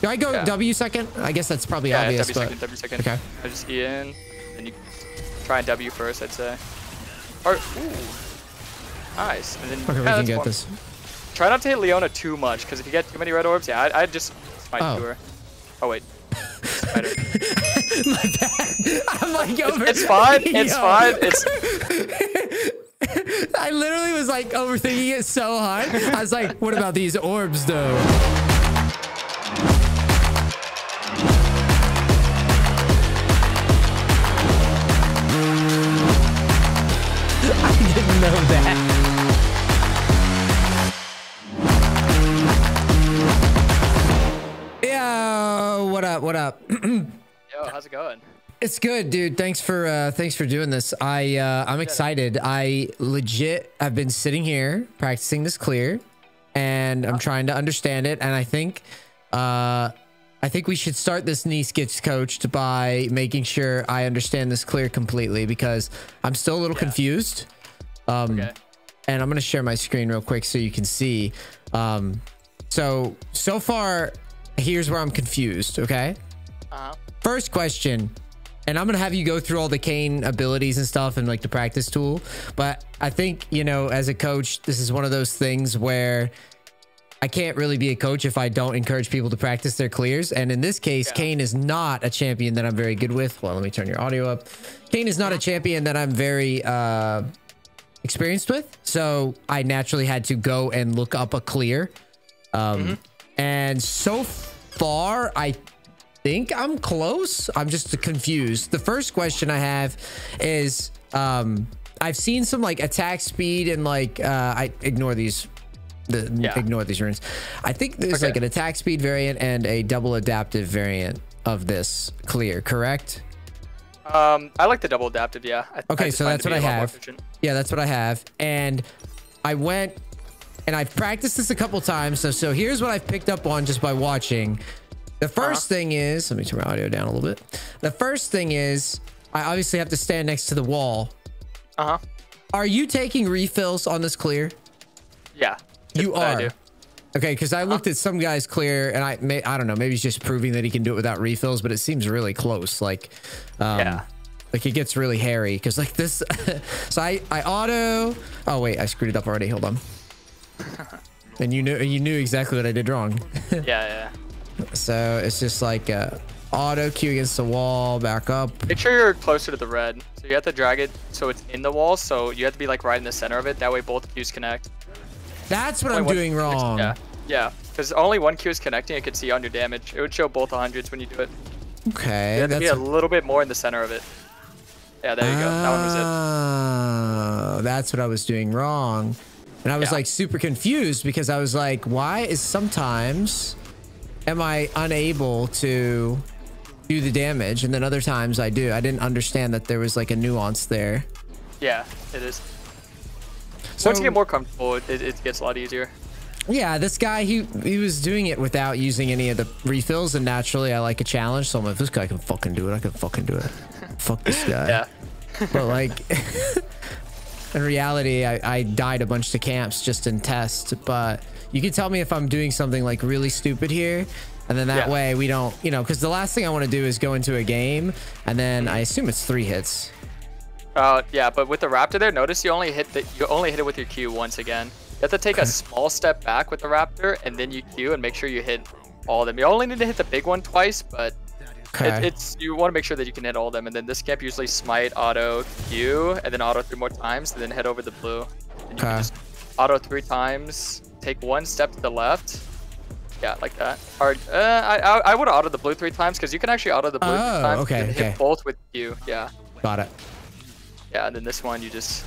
Do I go W second? I guess that's probably obvious. W second. Okay. I just E in, and you try and W first, I'd say. Or, ooh. Nice. And then, okay, we can get this. Try not to hit Leona too much, because if you get too many red orbs, yeah, I'd just smite to her. Oh, wait. Spider. My bad. I'm like, it's fine. It's fine. I literally was like overthinking it so hard. I was like, what about these orbs, though? I didn't know that. Yo, what up? What up? Yo, how's it going? It's good, dude. Thanks for doing this. I'm excited. I've been sitting here practicing this clear, and I'm trying to understand it. And I think we should start this NEACE Gets Coached by making sure I understand this clear completely, because I'm still a little confused. Okay. And I'm gonna share my screen real quick so you can see. So far, here's where I'm confused. Okay. First question. And I'm going to have you go through all the Kayn abilities and stuff and like the practice tool. But I think, you know, as a coach, this is one of those things where I can't really be a coach if I don't encourage people to practice their clears. And in this case, Kayn is not a champion that I'm very good with. Well, let me turn your audio up. Kayn is not a champion that I'm very experienced with. So I naturally had to go and look up a clear. And so far, I think I'm close. I'm just confused. The first question I have is I've seen some like attack speed and like I ignore these ignore these runes. I think there's like an attack speed variant and a double adaptive variant of this clear, correct? I like the double adaptive, yeah. Okay, so that's what I have. Yeah, that's what I have. And I went and I've practiced this a couple times. So here's what I've picked up on just by watching. The first thing is, let me turn my audio down a little bit. The first thing is, I obviously have to stand next to the wall. Are you taking refills on this clear? Yeah. You are. I do. Okay, because I looked at some guys clear, and I don't know, maybe he's just proving that he can do it without refills, but it seems really close. Like, like it gets really hairy because like this. So I auto. Oh wait, I screwed it up already. Hold on. And you knew exactly what I did wrong. Yeah. So it's just like auto Q against the wall, back up. Make sure you're closer to the red. So you have to drag it so it's in the wall. So you have to be like right in the center of it. That way both Qs connect. That's what I'm doing wrong. Yeah. Because only one Q is connecting. You can see on your damage. It would show both 100s when you do it. Okay. You have to be a little bit more in the center of it. Yeah, there you go. That one was it. Oh, that's what I was doing wrong. And I was like super confused because I was like, why is sometimes am I unable to do the damage, and then other times I do. I didn't understand that there was like a nuance there. Yeah, it is. So, once you get more comfortable, it gets a lot easier. Yeah, this guy, he was doing it without using any of the refills, and naturally I like a challenge, so I'm like, if this guy can fucking do it, I can fucking do it. Fuck this guy. Yeah. But like in reality, I died a bunch of camps just in test, but you can tell me if I'm doing something like really stupid here, and then that way we don't, you know, because the last thing I want to do is go into a game and then I assume it's 3 hits. Yeah, but with the Raptor there, notice you only hit it with your Q once again. You have to take a small step back with the Raptor, and then you Q and make sure you hit all of them. You only need to hit the big one twice, but you want to make sure that you can hit all of them. And then this camp usually smite, auto, Q, and then auto 3 more times, and then head over the blue. And you can just auto 3 times, take 1 step to the left. Yeah, like that. Or I would auto the blue 3 times because you can actually auto the blue 3 times and hit both with Q. Yeah. Got it. Yeah, and then this one you just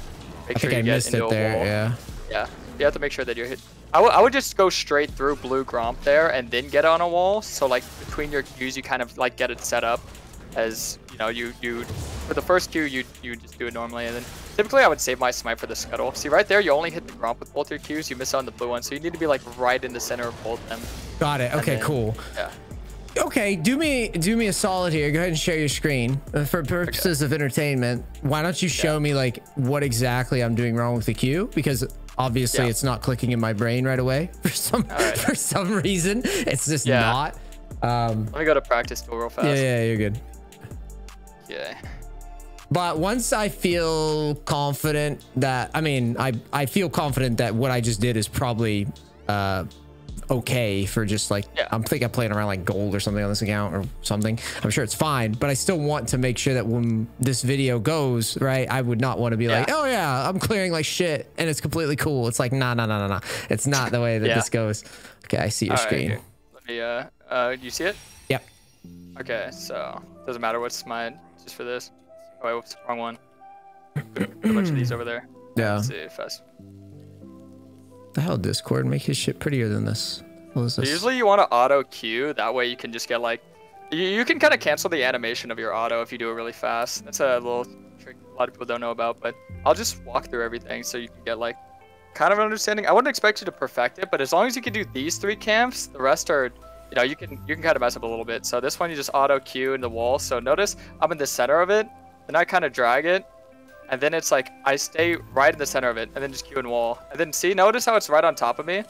make sure you get into a wall. Yeah. Yeah. You have to make sure that you're hit. I would just go straight through blue Gromp there and then get on a wall. So like between your Qs, you kind of like get it set up as you know you for the first Q you just do it normally, and then typically I would save my smite for the scuttle. See right there, you only hit the Gromp with both your Qs. You miss out on the blue one, so you need to be like right in the center of both of them. Got it. Okay, cool. Yeah. Okay, do me a solid here. Go ahead and share your screen for purposes of entertainment. Why don't you show me like what exactly I'm doing wrong with the Q? Because obviously it's not clicking in my brain right away for some reason. It's just not. Let me go to practice tool real fast. Yeah, you're good. Okay. But once I feel confident that, I mean, I feel confident that what I just did is probably okay for just like, I'm playing around like gold or something on this account or something. I'm sure it's fine, but I still want to make sure that when this video goes, right, I would not want to be like, oh yeah, I'm clearing like shit and it's completely cool. It's like, nah. It's not the way that this goes. Okay, I see your screen. Okay. Let me, you see it? Yep. Okay, so doesn't matter what's mine, just for this. Oh, wait, whoops, wrong one. Put a bunch of these over there. Yeah. Let's see, fast. The hell, Discord, make his shit prettier than this. What is this? Usually you want to auto queue, that way you can just get like, you can kind of cancel the animation of your auto if you do it really fast. That's a little trick a lot of people don't know about, but I'll just walk through everything so you can get like kind of an understanding. I wouldn't expect you to perfect it, but as long as you can do these 3 camps, the rest are, you know, you can kind of mess up a little bit. So this one you just auto queue in the wall. So notice I'm in the center of it, then I kind of drag it, and then it's like I stay right in the center of it, and then just queue in wall. And then see, notice how it's right on top of me?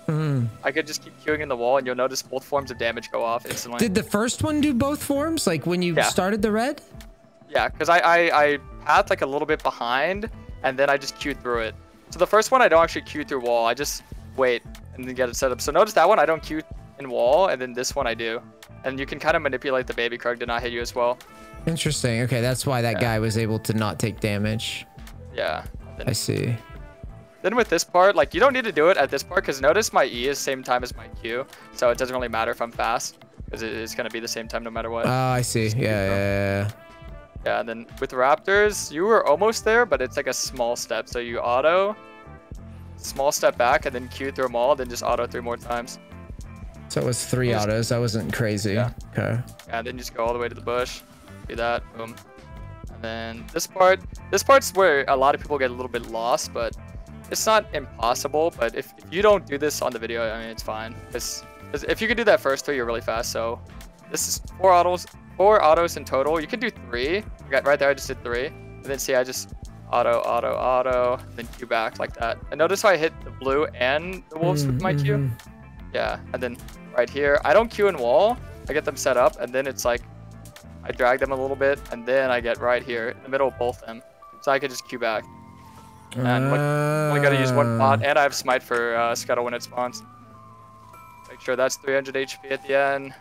I could just keep queuing in the wall, and you'll notice both forms of damage go off instantly. Did the first one do both forms? Like when you started the red? Yeah, because I pathed like a little bit behind, and then I just queued through it. So the first one I don't actually queue through wall. I just wait and then get it set up. So notice that one I don't queue in wall, and then this one I do. And you can kind of manipulate the baby Krug to not hit you as well. Interesting. Okay, that's why that guy was able to not take damage. Yeah. I see. Then with this part, like you don't need to do it at this part because notice my E is same time as my Q, so it doesn't really matter if I'm fast because it is going to be the same time no matter what. Oh, I see. Yeah. Yeah, and then with Raptors, you were almost there, but it's like a small step. So you auto, small step back, and then Q through them all, then just auto 3 more times. So it was 3 autos. That wasn't crazy. Yeah. Okay. Yeah, then just go all the way to the bush. Do that. Boom. And then this part's where a lot of people get a little bit lost, but it's not impossible. But if you don't do this on the video, I mean, it's fine. Because if you could do that first 3, you're really fast. So this is 4 autos in total. You can do 3. Right there, I just did 3. And then see, I just auto, then Q back like that. And notice how I hit the blue and the wolves with my Q? Yeah, and then right here, I don't Q in wall. I get them set up, and then it's like, I drag them a little bit, and then I get right here in the middle of both of them. So I can just Q back. And only got to use 1 pot, and I have Smite for Scuttle when it spawns. Make sure that's 300 HP at the end.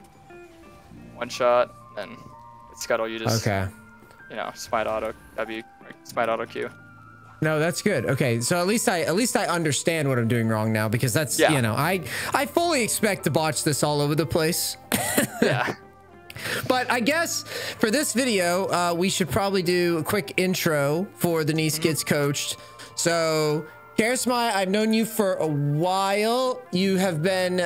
1 shot, and with Scuttle you just, you know, Smite auto W, Smite auto Q. No, that's good. Okay, so at least I understand what I'm doing wrong now, because that's, you know, I fully expect to botch this all over the place. Yeah. But I guess for this video, we should probably do a quick intro for the NEACE Kids Coached. So, KarasMai, I've known you for a while. You have been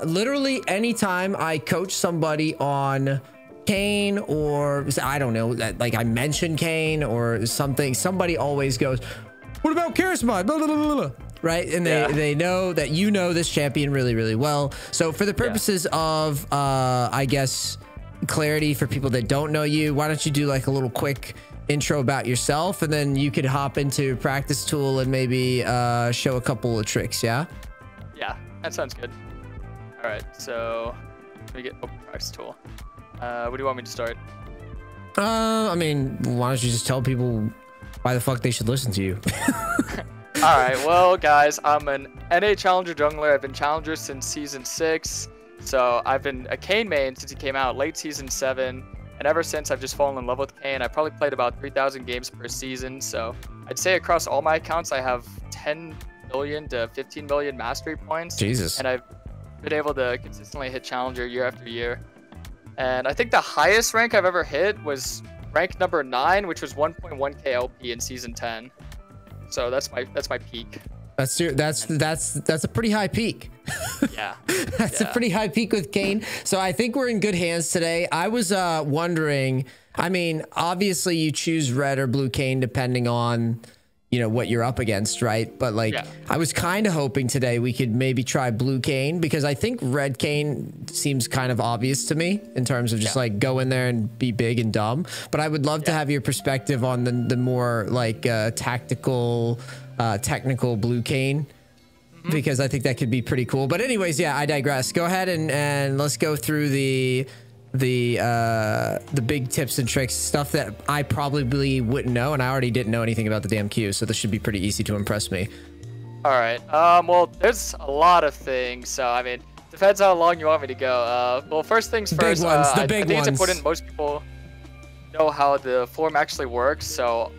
literally anytime I coach somebody on Kayn, or I don't know, like I mentioned Kayn or something, somebody always goes, what about KarasMai? Blah, blah, blah, blah. Right? And they know that you know this champion really, really well. So for the purposes of, I guess, clarity for people that don't know you, why don't you do like a little quick intro about yourself, and then you could hop into practice tool and maybe show a couple of tricks. Yeah that sounds good. All right, so let me get open practice tool. What do you want me to start? I mean, why don't you just tell people why the fuck they should listen to you? All right, well guys, I'm an NA Challenger jungler. I've been Challenger since season 6. So I've been a Kayn main since he came out late season 7, and ever since I've just fallen in love with Kayn. I probably played about 3,000 games per season, so I'd say across all my accounts I have 10 million to 15 million mastery points. Jesus. And I've been able to consistently hit Challenger year after year. And I think the highest rank I've ever hit was rank number 9, which was 1.1k LP in season 10. So that's my peak. That's a pretty high peak. Yeah. That's a pretty high peak with Kayn. So I think we're in good hands today. I was wondering, I mean, obviously you choose red or blue Kayn depending on, you know, what you're up against, right? But like, I was kind of hoping today we could maybe try blue Kayn, because I think red Kayn seems kind of obvious to me in terms of just like go in there and be big and dumb. But I would love to have your perspective on the more like tactical, technical blue Kayn, because I think that could be pretty cool. But anyways, yeah, I digress. Go ahead and let's go through the the big tips and tricks, stuff that I probably wouldn't know, and I already didn't know anything about the damn Q, so this should be pretty easy to impress me. All right. Well, there's a lot of things, so I mean, depends how long you want me to go. Well, first things first. Big ones, I think it's important most people know how the form actually works. So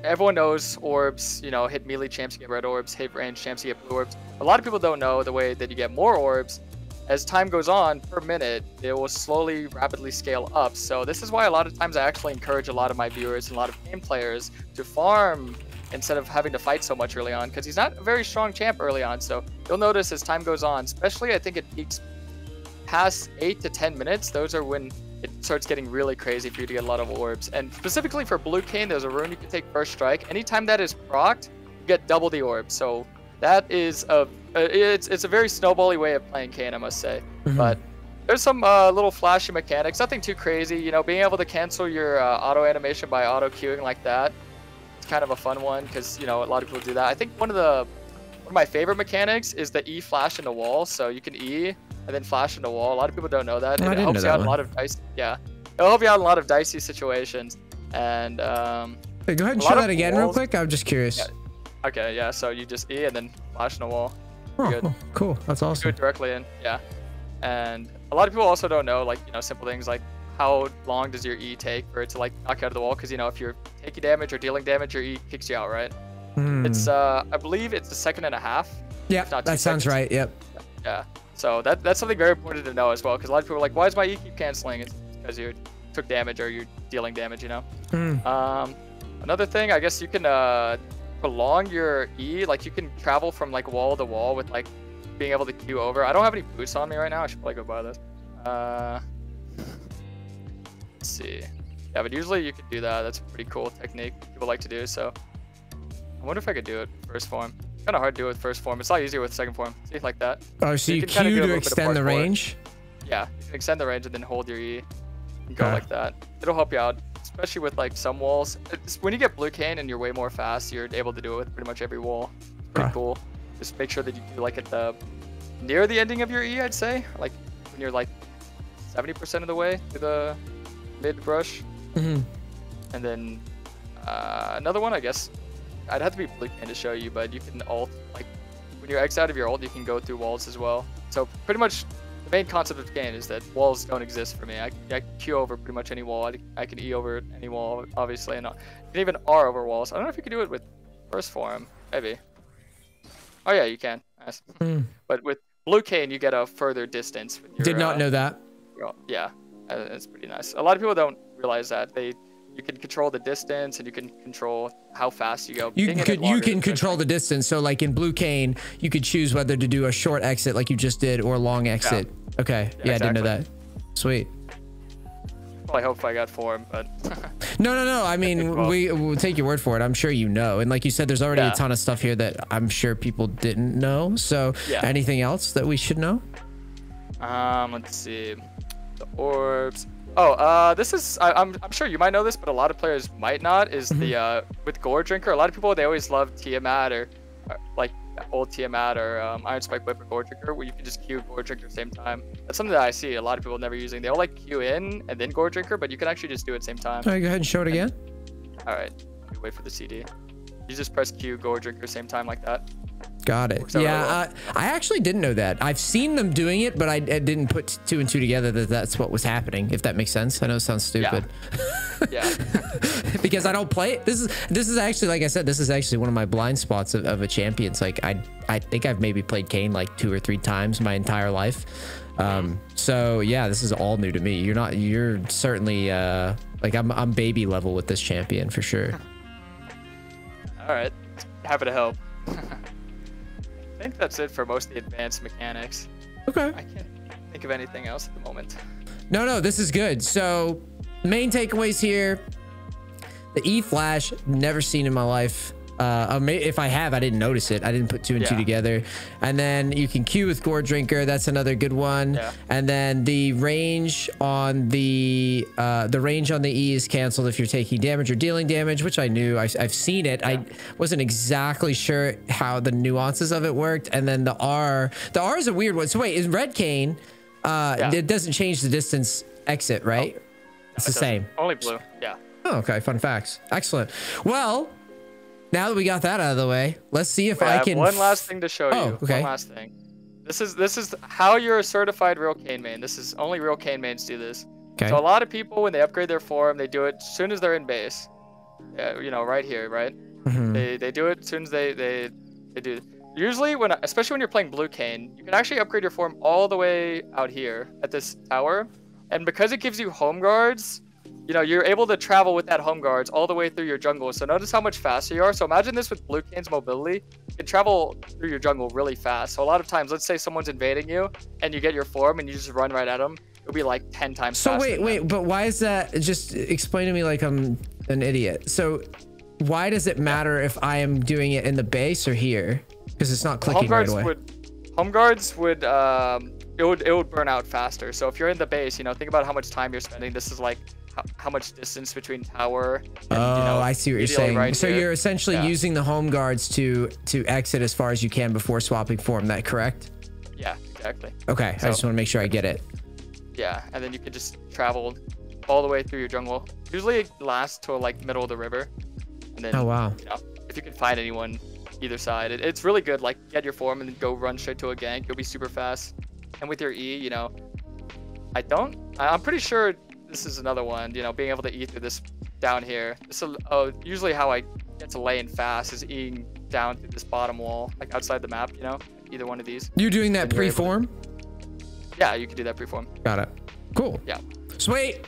everyone knows orbs. You know, hit melee champs, you get red orbs. Hit range champs, you get blue orbs. A lot of people don't know the way that you get more orbs. As time goes on, per minute, it will slowly, rapidly scale up. So this is why a lot of times I actually encourage a lot of my viewers and a lot of game players to farm instead of having to fight so much early on, because he's not a very strong champ early on. So you'll notice as time goes on, especially I think it peaks past 8 to 10 minutes, those are when it starts getting really crazy for you to get a lot of orbs. And specifically for blue Kayn, there's a rune you can take first strike. Anytime that is procced, you get double the orbs. So that is it's a very snowbally way of playing Kayn, I must say. But there's some little flashy mechanics, nothing too crazy. You know, being able to cancel your auto animation by auto queuing like that, it's kind of a fun one because, you know, a lot of people do that. I think one of my favorite mechanics is the E flash in the wall. So you can E and then flash in the wall. A lot of people don't know that. And it helps you out in a lot of dicey, it'll help you out in a lot of dicey situations. And hey, go ahead and show that again real quick. I'm just curious. Yeah. Okay, yeah. So you just E and then flash in the wall. Oh, cool. That's awesome. Do it directly in, And a lot of people also don't know, like, you know, simple things like how long does your E take for it to like knock you out of the wall? Because, you know, if you're taking damage or dealing damage, your E kicks you out, right? It's I believe it's a second and a half. Yeah, that sounds right. Yep. Yeah. So that's something very important to know as well, because a lot of people are like, why does my E keep canceling? It's because you took damage or you're dealing damage, you know. Another thing, I guess you can prolong your E, like you can travel from like wall to wall with like being able to queue over. I don't have any boosts on me right now. I should probably go buy this. Let's see. Yeah, but usually you can do that. That's a pretty cool technique people like to do. So I wonder if I could do it first form. Kind of hard to do it with first form. It's a lot easier with second form. See, like that. Oh, so you Q to extend the range? Yeah, you can extend the range and then hold your E and go like that. It'll help you out, especially with like some walls. When you get blue Kayn and you're way more fast, you're able to do it with pretty much every wall. It's pretty cool. Just make sure that you do like at the near the ending of your E, I'd say. Like when you're like 70% of the way to the mid brush. And then another one, I guess, I'd have to be blue Kayn to show you, but you can ult, like when you're X out of your ult, you can go through walls as well. So pretty much the main concept of Kayn is that walls don't exist for me. I can Q over pretty much any wall. I can E over any wall, obviously, and you can even R over walls. I don't know if you can do it with first form, maybe. Oh yeah, you can. Nice. But with blue Kayn, you get a further distance. With your, did not know that. Yeah, it's pretty nice. A lot of people don't realize that you can control the distance and you can control how fast you go. You can control the distance. So like in blue Kayn, you could choose whether to do a short exit like you just did or a long exit. Yeah. Okay. Yeah, exactly. I didn't know that. Sweet. Well, I hope I got form, but no. I mean, we'll take your word for it. I'm sure you know. And like you said, there's already a ton of stuff here that I'm sure people didn't know. So anything else that we should know? Let's see. The orbs. Oh, this is, I'm sure you might know this, but a lot of players might not, is the, with Gore Drinker, a lot of people, they always love Tiamat or like old Tiamat or Iron Spike Whip or Gore Drinker, where you can just queue Gore Drinker at the same time. That's something that I see a lot of people never using. They'll like queue in and then Gore Drinker, but you can actually just do it at the same time. All right, go ahead and show it again. All right, wait for the CD. You just press Q, Gore Drinker, same time like that. Got it. Yeah, I actually didn't know that. I've seen them doing it, but I didn't put 2 and 2 together that that's what was happening, if that makes sense. I know it sounds stupid. Yeah. Because I don't play it. This is actually, like I said, this is actually one of my blind spots of a champion. It's like I think I've maybe played Kayn like 2 or 3 times my entire life. So yeah, this is all new to me. You're certainly like I'm baby level with this champion for sure. All right, happy to help. I think that's it for most of the advanced mechanics. Okay. I can't think of anything else at the moment. No, this is good. So main takeaways here. The E flash, never seen in my life. If I have, I didn't notice it. I didn't put 2 and 2 together. And then you can queue with Gore Drinker. That's another good one. Yeah. And then the range on the E is canceled if you're taking damage or dealing damage, which I knew. I've seen it. Yeah. I wasn't exactly sure how the nuances of it worked. And then the R is a weird one. So wait, in red Kayn, It doesn't change the distance exit, right? No, it's the same. Only blue. Yeah. Oh, okay. Fun facts. Excellent. Well, now that we got that out of the way, let's see if I can. One last thing to show you. Okay. One last thing. This is how you're a certified real Kayn main. This is only real Kayn mains do this. Okay. So a lot of people, when they upgrade their form, they do it as soon as they're in base. Yeah, you know, right here, right? They do it as soon as they do. Usually, especially when you're playing blue Kayn, you can actually upgrade your form all the way out here at this tower, and because it gives you home guards, you know, you're able to travel with that home guards all the way through your jungle. So notice how much faster you are. So imagine this with blue Kayn's mobility. You can travel through your jungle really fast. So a lot of times, let's say someone's invading you and you get your form and you just run right at them. It'll be like 10 times faster. So wait, but why is that? Just explain to me like I'm an idiot. So why does it matter if I am doing it in the base or here? Because it's not clicking right away. Home guards would it would burn out faster. So if you're in the base, you know, think about how much time you're spending. This is like how much distance between tower and, I see what you're saying. Right so here. You're essentially using the home guards to exit as far as you can before swapping form. That correct? Yeah, exactly. Okay, so, I just want to make sure I get it. Yeah, and then you can just travel all the way through your jungle. Usually it lasts till like middle of the river, and then you know, if you can find anyone either side, it's really good. Like get your form and then go run straight to a gank. You'll be super fast, and with your E, you know, I'm pretty sure. This is another one, you know, being able to E through this down here. This is usually how I get to lane fast is Eing down through this bottom wall, like outside the map, you know, either one of these. You're doing that pre-form? Yeah, you can do that pre-form. Got it. Cool. Yeah. Sweet.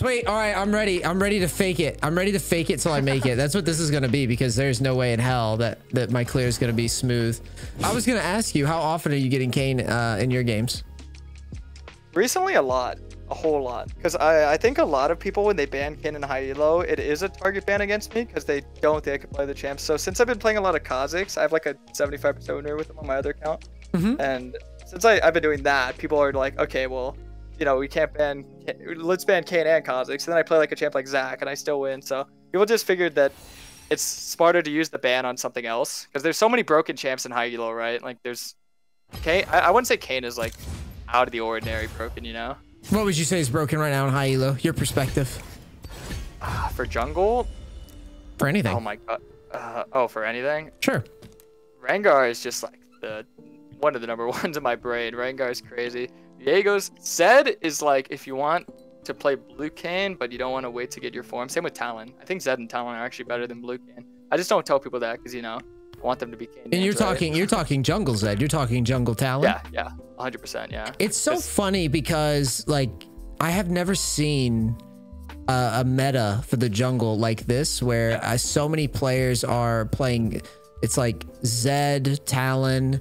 All right, I'm ready. I'm ready to fake it. I'm ready to fake it till I make it. That's what this is going to be, because there's no way in hell that my clear is going to be smooth. I was going to ask you, how often are you getting Kayn in your games? Recently, a lot. A whole lot, because I think a lot of people, when they ban Kayn and high elo, it is a target ban against me because they don't think I can play the champs. So since I've been playing a lot of Kha'Zix, I have like a 75% win rate with them on my other account, and since I've been doing that, people are like, okay, well, you know, we can't ban, let's ban Kayn and Kha'Zix, and then I play like a champ like Zac and I still win. So people just figured that it's smarter to use the ban on something else, because there's so many broken champs in high elo, right? Like there's Kayn. I wouldn't say Kayn is like out of the ordinary broken, you know. What would you say is broken right now in high elo? Your perspective. For jungle? For anything. Oh my god. For anything? Sure. Rengar is just like one of the number ones in my brain. Rengar is crazy. Viego's Zed is like if you want to play blue Kayn, but you don't want to wait to get your form. Same with Talon. I think Zed and Talon are actually better than blue Kayn. I just don't tell people that because, you know, I want them to be Kayn. And you're talking jungle Zed. You're talking jungle Talon. Yeah. 100%, yeah. It's so funny because like I have never seen a meta for the jungle like this where so many players are playing. It's like Zed, Talon,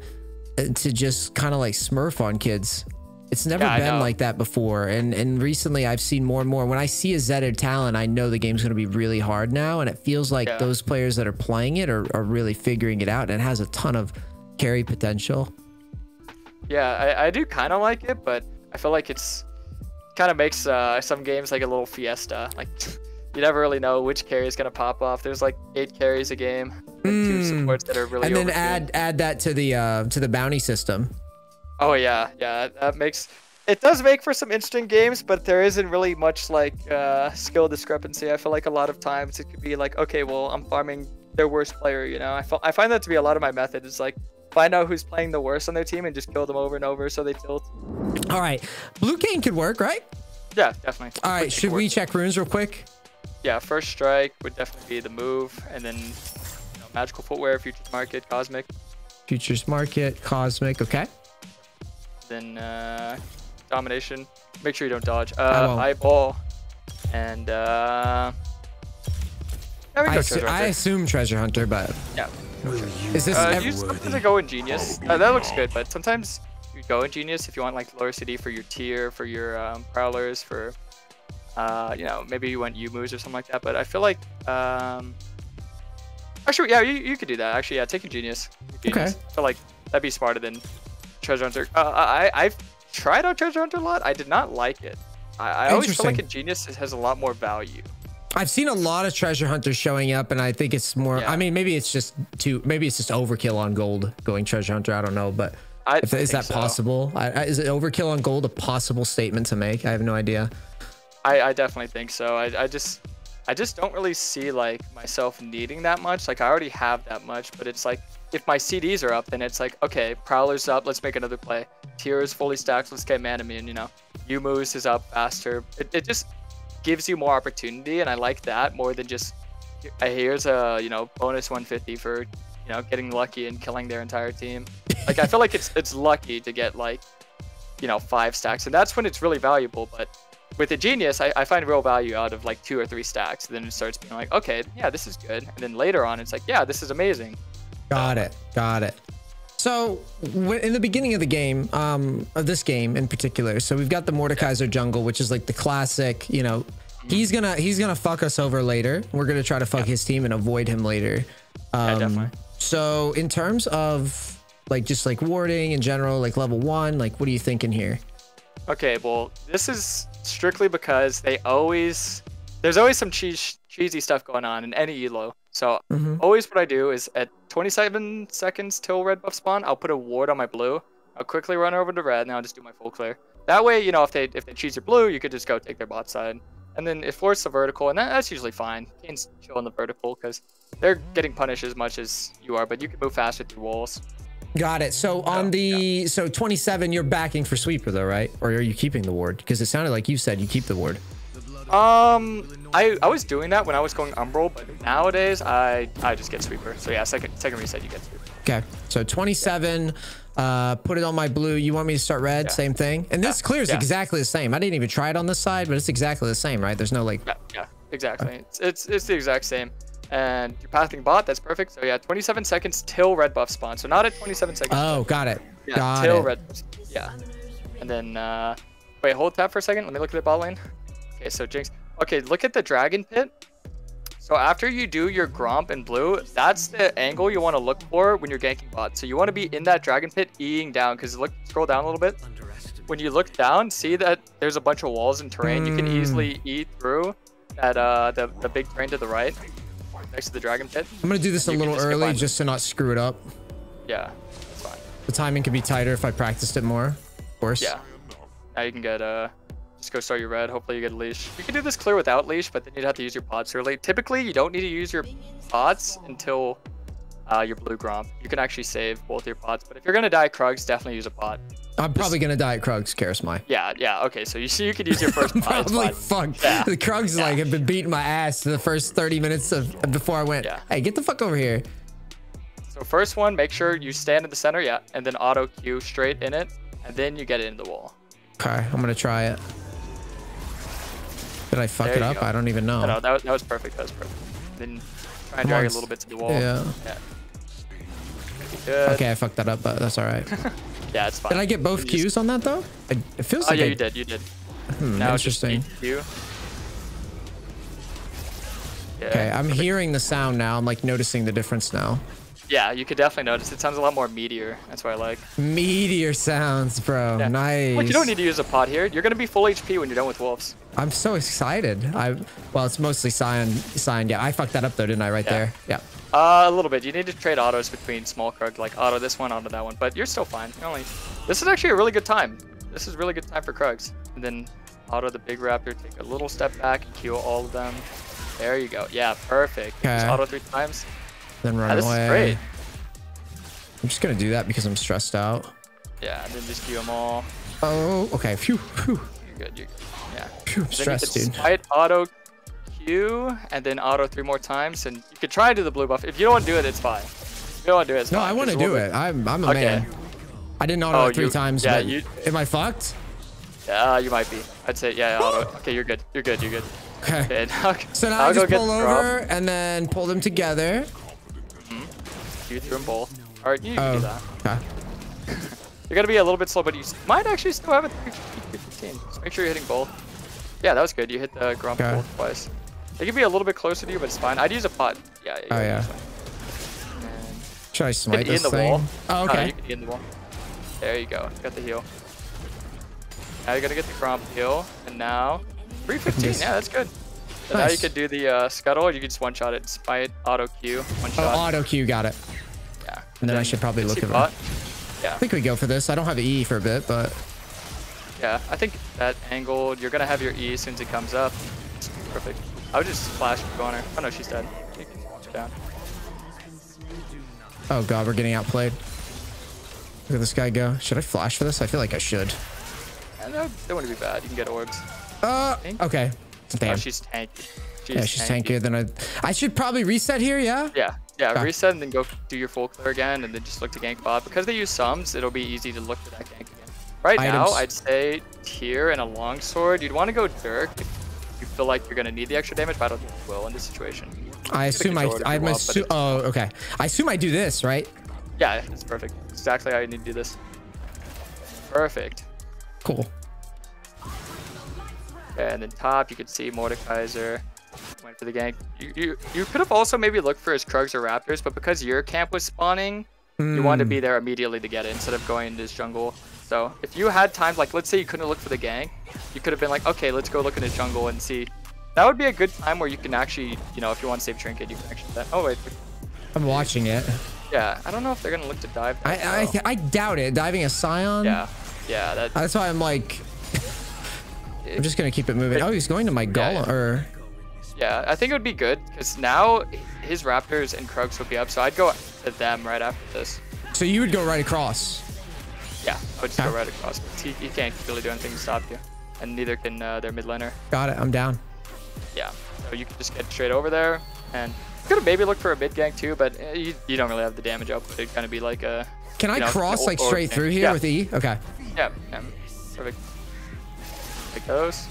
to just kind of like smurf on kids. It's never been like that before, and recently I've seen more and more. When I see a Zed or Talon, I know the game's going to be really hard now, and it feels like those players that are playing it are really figuring it out, and it has a ton of carry potential. Yeah, I do kind of like it, but I feel like it's kind of makes some games like a little fiesta. Like you never really know which carry is gonna pop off. There's like 8 carries a game, like 2 supports that are really. And then add that to the bounty system. Oh yeah, it does make for some interesting games, but there isn't really much like skill discrepancy. I feel like a lot of times it could be like, okay, well, I'm farming their worst player, you know. I find that to be a lot of my method. It's like find out who's playing the worst on their team and just kill them over and over so they tilt. All right, blue Kayn could work, right? Yeah, definitely. All right, should we check runes real quick? Yeah, first strike would definitely be the move, and then magical footwear, futures market, cosmic. Futures market, cosmic, okay. Then domination. Make sure you don't dodge. Eyeball, and I assume treasure hunter, but yeah. Is this use something to go in genius? That looks good, but sometimes you go in genius if you want like lower CD for your tier, for your prowlers, for you know, maybe you want U-moves or something like that. But I feel like actually, yeah, you could do that. Actually, yeah, taking genius. Okay. I feel like that'd be smarter than treasure hunter. I've tried out treasure hunter a lot. I did not like it. I always feel like a genius has a lot more value. I've seen a lot of treasure hunters showing up, and I think it's more. I mean, maybe it's just overkill on gold going treasure hunter. I don't know, but Is that possible? Is it overkill on gold a possible statement to make? I have no idea. I definitely think so. I just don't really see like myself needing that much. Like I already have that much, but it's like if my CDs are up, then it's like, okay, Prowler's up, let's make another play. Tier is fully stacked, let's get Man Immune, you know. Moose is up faster. It just gives you more opportunity, and I like that more than just here's a, you know, bonus 150 for, you know, getting lucky and killing their entire team. Like I feel like it's lucky to get like, you know, 5 stacks, and that's when it's really valuable. But with a Genius, I find real value out of like 2 or 3 stacks. Then it starts being like, okay, yeah, this is good. And then later on, it's like, yeah, this is amazing. Got it. So in the beginning of the game, of this game in particular, so we've got the Mordekaiser jungle, which is like the classic, you know, he's gonna fuck us over later. We're gonna try to fuck his team and avoid him later. Yeah, definitely. So in terms of like just like warding in general, like level 1, like what are you thinking here? Okay, well, this is strictly because there's always some cheesy stuff going on in any elo. So always what I do is at 27 seconds till red buff spawn, I'll put a ward on my blue. I'll quickly run over to red, and I'll just do my full clear. That way, you know, if they cheese your blue, you could just go take their bot side. And then it forces the vertical, and that's usually fine. Kayn's chill on the vertical because they're getting punished as much as you are, but you can move faster through walls. Got it. So on the so 27, you're backing for sweeper though, right? Or are you keeping the ward? Because it sounded like you said you keep the ward. I was doing that when I was going umbral, but nowadays I just get sweeper. So yeah, second reset you get sweeper. Okay. So 27, put it on my blue. You want me to start red? Same thing. And this clears exactly the same. I didn't even try it on this side, but it's exactly the same, right? There's no like. Yeah, exactly. It's the exact same. And you're pathing bot, that's perfect. So yeah, 27 seconds till red buff spawn. So not at 27 seconds. Oh, got it. Yeah, got till it. red buff. Yeah. And then wait, hold tap for a second. Let me look at the bot lane. Okay, so Jinx. Okay, look at the dragon pit. So after you do your Gromp in blue, that's the angle you want to look for when you're ganking bot. So you want to be in that dragon pit Eing down, because scroll down a little bit. When you look down, see that there's a bunch of walls and terrain. You can easily eat through that the big terrain to the right. Next to the dragon pit. I'm gonna do this a little early just to not screw it up. Yeah, that's fine. The timing could be tighter if I practiced it more, of course. Yeah. Now you can get just go start your red. Hopefully you get a leash. You can do this clear without leash, but then you'd have to use your pots early. Typically, you don't need to use your pots until your blue Gromp. You can actually save both your pots, but if you're gonna die Krugs, definitely use a pot. I'm probably gonna die at Krugs, KarasMai. Yeah. Okay, so you could use your first pot. Probably fucked. Yeah. The Krugs like have been beating my ass the first 30 minutes of before I went. Yeah. Hey, get the fuck over here. So first one, make sure you stand in the center, and then auto Q straight in it, and then you get it in the wall. Okay, I'm gonna try it. Did I fuck it up? I don't even know. No, that was perfect. That was perfect. Then try and drag it a little bit to the wall. Yeah. Good. Okay, I fucked that up, but that's all right. Yeah, it's fine. Did I get both Qs on that though? It feels like yeah, you did. Now interesting. Just Q. Yeah, okay, I'm hearing the sound now. I'm like noticing the difference now. Yeah, you could definitely notice. It sounds a lot more meteor. That's what I like. Meteor sounds, bro. Yeah. Nice. Look, you don't need to use a pot here. You're gonna be full HP when you're done with wolves. I'm so excited. Well, it's mostly Cyan. Yeah, I fucked that up though, didn't I? Right there. Yeah. A little bit. You need to trade autos between small Krug, like auto this one, auto that one. But you're still fine. This is actually a really good time. This is a really good time for Krugs. And then auto the big raptor, take a little step back, and kill all of them. There you go. Yeah, perfect. Okay. Just auto 3 times. Then run away. This is great. I'm just gonna do that because I'm stressed out. Yeah, and then just Q them all. Oh, okay. Phew. You're good. Yeah. Phew, I'm stressed, dude. Smite, auto Q, and then auto 3 more times, and you could try to do the blue buff. If you don't want to do it, it's fine. If you don't want to do it, it's fine. No, I want to do it. I'm a man. I didn't auto 3 times. Yeah, but am I fucked? Yeah, you might be. I'd say auto. Okay, you're good. You're good. Okay. So now I just pull over and then pull them together. You threw them both. All right, you can do that. Okay. You're gonna be a little bit slow, but you might actually still have a 315. Just make sure you're hitting both. Yeah, that was good. You hit the Gromp both twice. They could be a little bit closer to you, but it's fine. I'd use a pot. Yeah. Oh yeah. Should I smite this thing? Wall. Oh, okay. You can in the wall. There you go. You got the heal. Now you're gonna get the Gromp heal, and now 315. Yeah, that's good. So now you could do the scuttle, or you could just one-shot it. Smite, auto Q, one shot. Oh, auto Q, got it. Yeah. And then I should probably look at it. Yeah. I think we go for this. I don't have E for a bit, but yeah, I think that angle, you're gonna have your E as soon as it comes up. It's perfect. I would just flash corner. Oh no, she's dead. You can watch her down. oh god, we're getting outplayed. Look at this guy go. Should I flash for this? I feel like I should. And that wouldn't be bad. You can get orbs. Okay. Damn. Oh, she's tanky. She's tankier than I should probably reset here, yeah? Yeah, reset and then go do your full clear again and then just look to gank bot. Because they use sums, it'll be easy to look for that gank again. Right now, I'd say tier and a longsword. You'd want to go Dirk if you feel like you're going to need the extra damage, but I don't think you will in this situation. I assume oh, okay. I assume I do this, right? Yeah, it's perfect. Exactly how you need to do this. Perfect. Cool. Okay, and then top, you could see Mordekaiser went for the gank. You could have also maybe looked for his Krugs or Raptors, but because your camp was spawning, you wanted to be there immediately to get it instead of going into his jungle. So if you had time, like let's say you couldn't look for the gank, you could have been like, okay, let's go look in his jungle and see. That would be a good time where you can actually, you know, if you want to save Trinket, you can actually do that. Oh wait. I'm watching it. Yeah, I don't know if they're gonna look to dive. I doubt it. Diving a Scion. Yeah. That's why I'm like, I'm just gonna keep it moving. Oh, he's going to my Golem. Or yeah, I think it would be good because now his Raptors and Krugs would be up, so I'd go to them right after this. So you would go right across. Yeah, I would just go right across. He can't really do anything to stop you, and neither can their mid laner. Got it. I'm down. Yeah, so you can just get straight over there, and you could have maybe looked for a mid gank too, but you don't really have the damage output. It'd kind of be like a. Can I cross like straight through here with E? Okay. Yeah, perfect. Like those.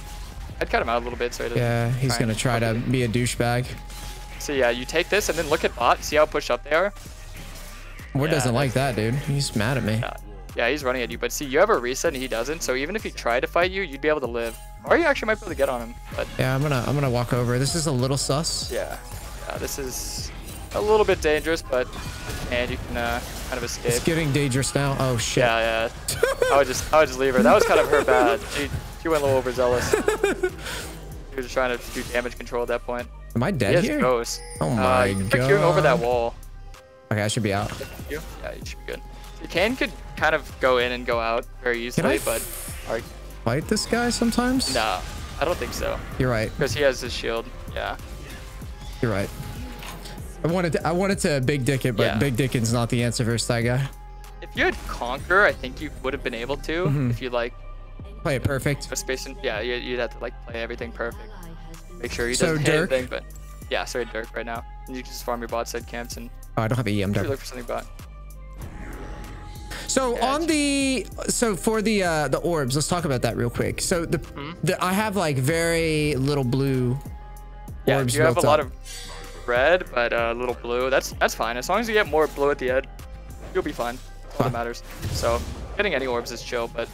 I'd cut him out a little bit so he doesn't. Yeah, he's gonna try to be a douchebag. So yeah, you take this and then look at bot. See how pushed up they are. Ward doesn't like that, dude. He's mad at me. Yeah, he's running at you, but see, you have a reset and he doesn't. So even if he tried to fight you, you'd be able to live, or you actually might be able to get on him. But yeah, I'm gonna walk over. This is a little sus. Yeah, this is a little bit dangerous, but and you can kind of escape. It's getting dangerous now. Oh shit. Yeah. I would just leave her. That was kind of her bad. She went a little overzealous. She was trying to do damage control at that point. Am I dead here? Ghost. Oh my god. You're over that wall. Okay, I should be out. Yeah, you should be good. So Kayn could kind of go in and go out very easily, but fight this guy sometimes? No, I don't think so. You're right. Because he has his shield. Yeah. You're right. I wanted to big dick it, but big dicking's not the answer versus that guy. If you had Conquer, I think you would have been able to. If you like play it perfect. A space and you'd have to like play everything perfect. Make sure he doesn't hit anything, but yeah, sorry Dirk right now. And you can just farm your bot side camps and I don't have E, I'm Dirk. Look for something bot. So for the orbs, let's talk about that real quick. So I have like very little blue orbs. You have a lot of red, but a little blue. That's fine. As long as you get more blue at the end, you'll be fine. That's all that matters. So getting any orbs is chill, but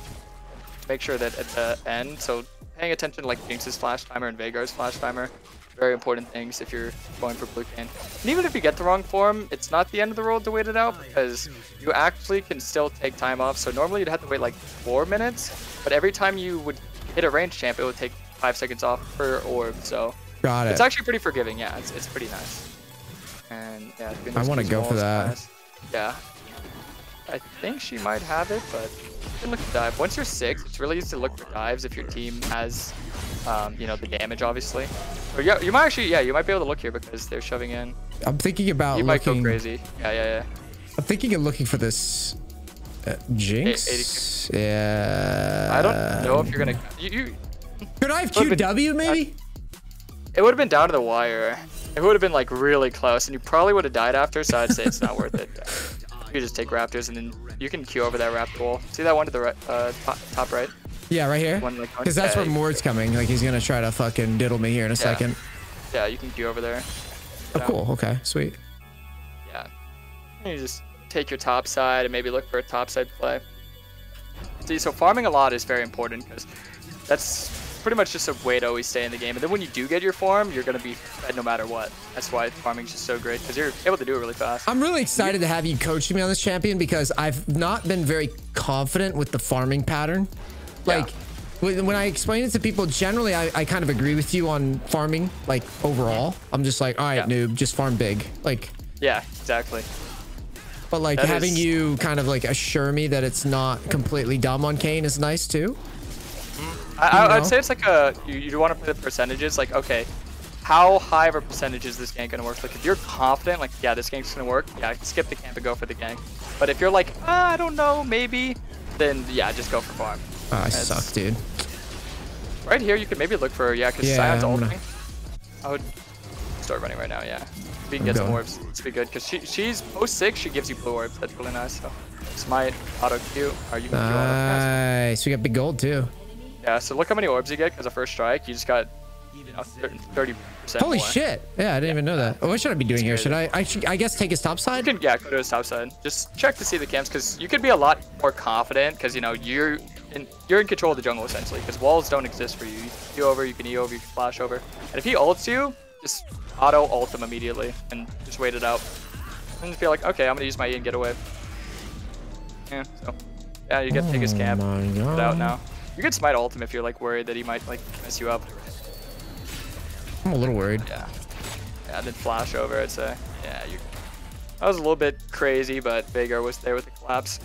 make sure that at the end, so paying attention to like Jinx's flash timer and Veigar's flash timer, very important things if you're going for blue Kayn. And even if you get the wrong form, it's not the end of the road to wait it out because you actually can still take time off. So normally you'd have to wait like 4 minutes, but every time you would hit a range champ, it would take 5 seconds off per orb. So got it. It's actually pretty forgiving. Yeah, it's pretty nice. And yeah, I want to go for that. Nice. Yeah, I think she might have it, but you can look to dive. Once you're 6, it's really easy to look for dives if your team has, you know, the damage obviously. Or yeah, you might actually, you might be able to look here because they're shoving in. I'm thinking about you might go crazy. Yeah. I'm thinking of looking for this Jinx. I don't know if you're gonna. Could I have QW maybe? It would have been down to the wire. It would have been like really close, and you probably would have died after. So I'd say it's not worth it. You could just take Raptors, and then you can Q over that Raptor wall. See that one to the right, top right? Yeah, right here. Because that's where Mord's coming. Like he's gonna try to fucking diddle me here in a second. Yeah, you can Q over there. Oh, cool. Okay, sweet. Yeah. You just take your top side and maybe look for a top side play. See, so farming a lot is very important because that's pretty much just a way to always stay in the game. And then when you do get your farm, you're going to be fed no matter what. That's why farming is just so great because you're able to do it really fast. I'm really excited to have you coaching me on this champion because I've not been very confident with the farming pattern. Like when I explain it to people, generally I kind of agree with you on farming, like overall. I'm just like, all right, noob, just farm big. Like, yeah, exactly. But like having you kind of like assure me that it's not completely dumb on Kayn is nice too. I'd say it's like you want to play the percentages. Like, okay, how high of a percentage is this gank gonna work? Like, if you're confident, like, yeah, this gank's gonna work, yeah, skip the camp and go for the gank. But if you're like, I don't know, maybe, then yeah, just go for farm. Oh, I suck, dude. Right here, you could maybe look for because Sion's ulting. I would start running right now. Yeah, if we can get some orbs, it's be good because she's post 6. She gives you blue orbs. That's really nice. So smite, auto Q. Are you gonna nice? We got big gold too. Yeah. So look how many orbs you get because the first strike you just got 30%. Holy shit! Yeah, I didn't even know that. Oh, what should I be doing here? Should I guess take his top side? You can, go to his top side. Just check to see the camps because you could be a lot more confident because you're in control of the jungle essentially because walls don't exist for you. You can Q over, you can E over, you can flash over. And if he ults you, just auto ult him immediately and just wait it out. And feel like, okay, I'm gonna use my E and get away. Yeah, so yeah, you get to take his camp, get out now. You could smite ult him if you're like worried that he might like mess you up. I'm a little worried. Yeah, then flash over, I'd say. Yeah, that was a little bit crazy, but Veigar was there with the collapse.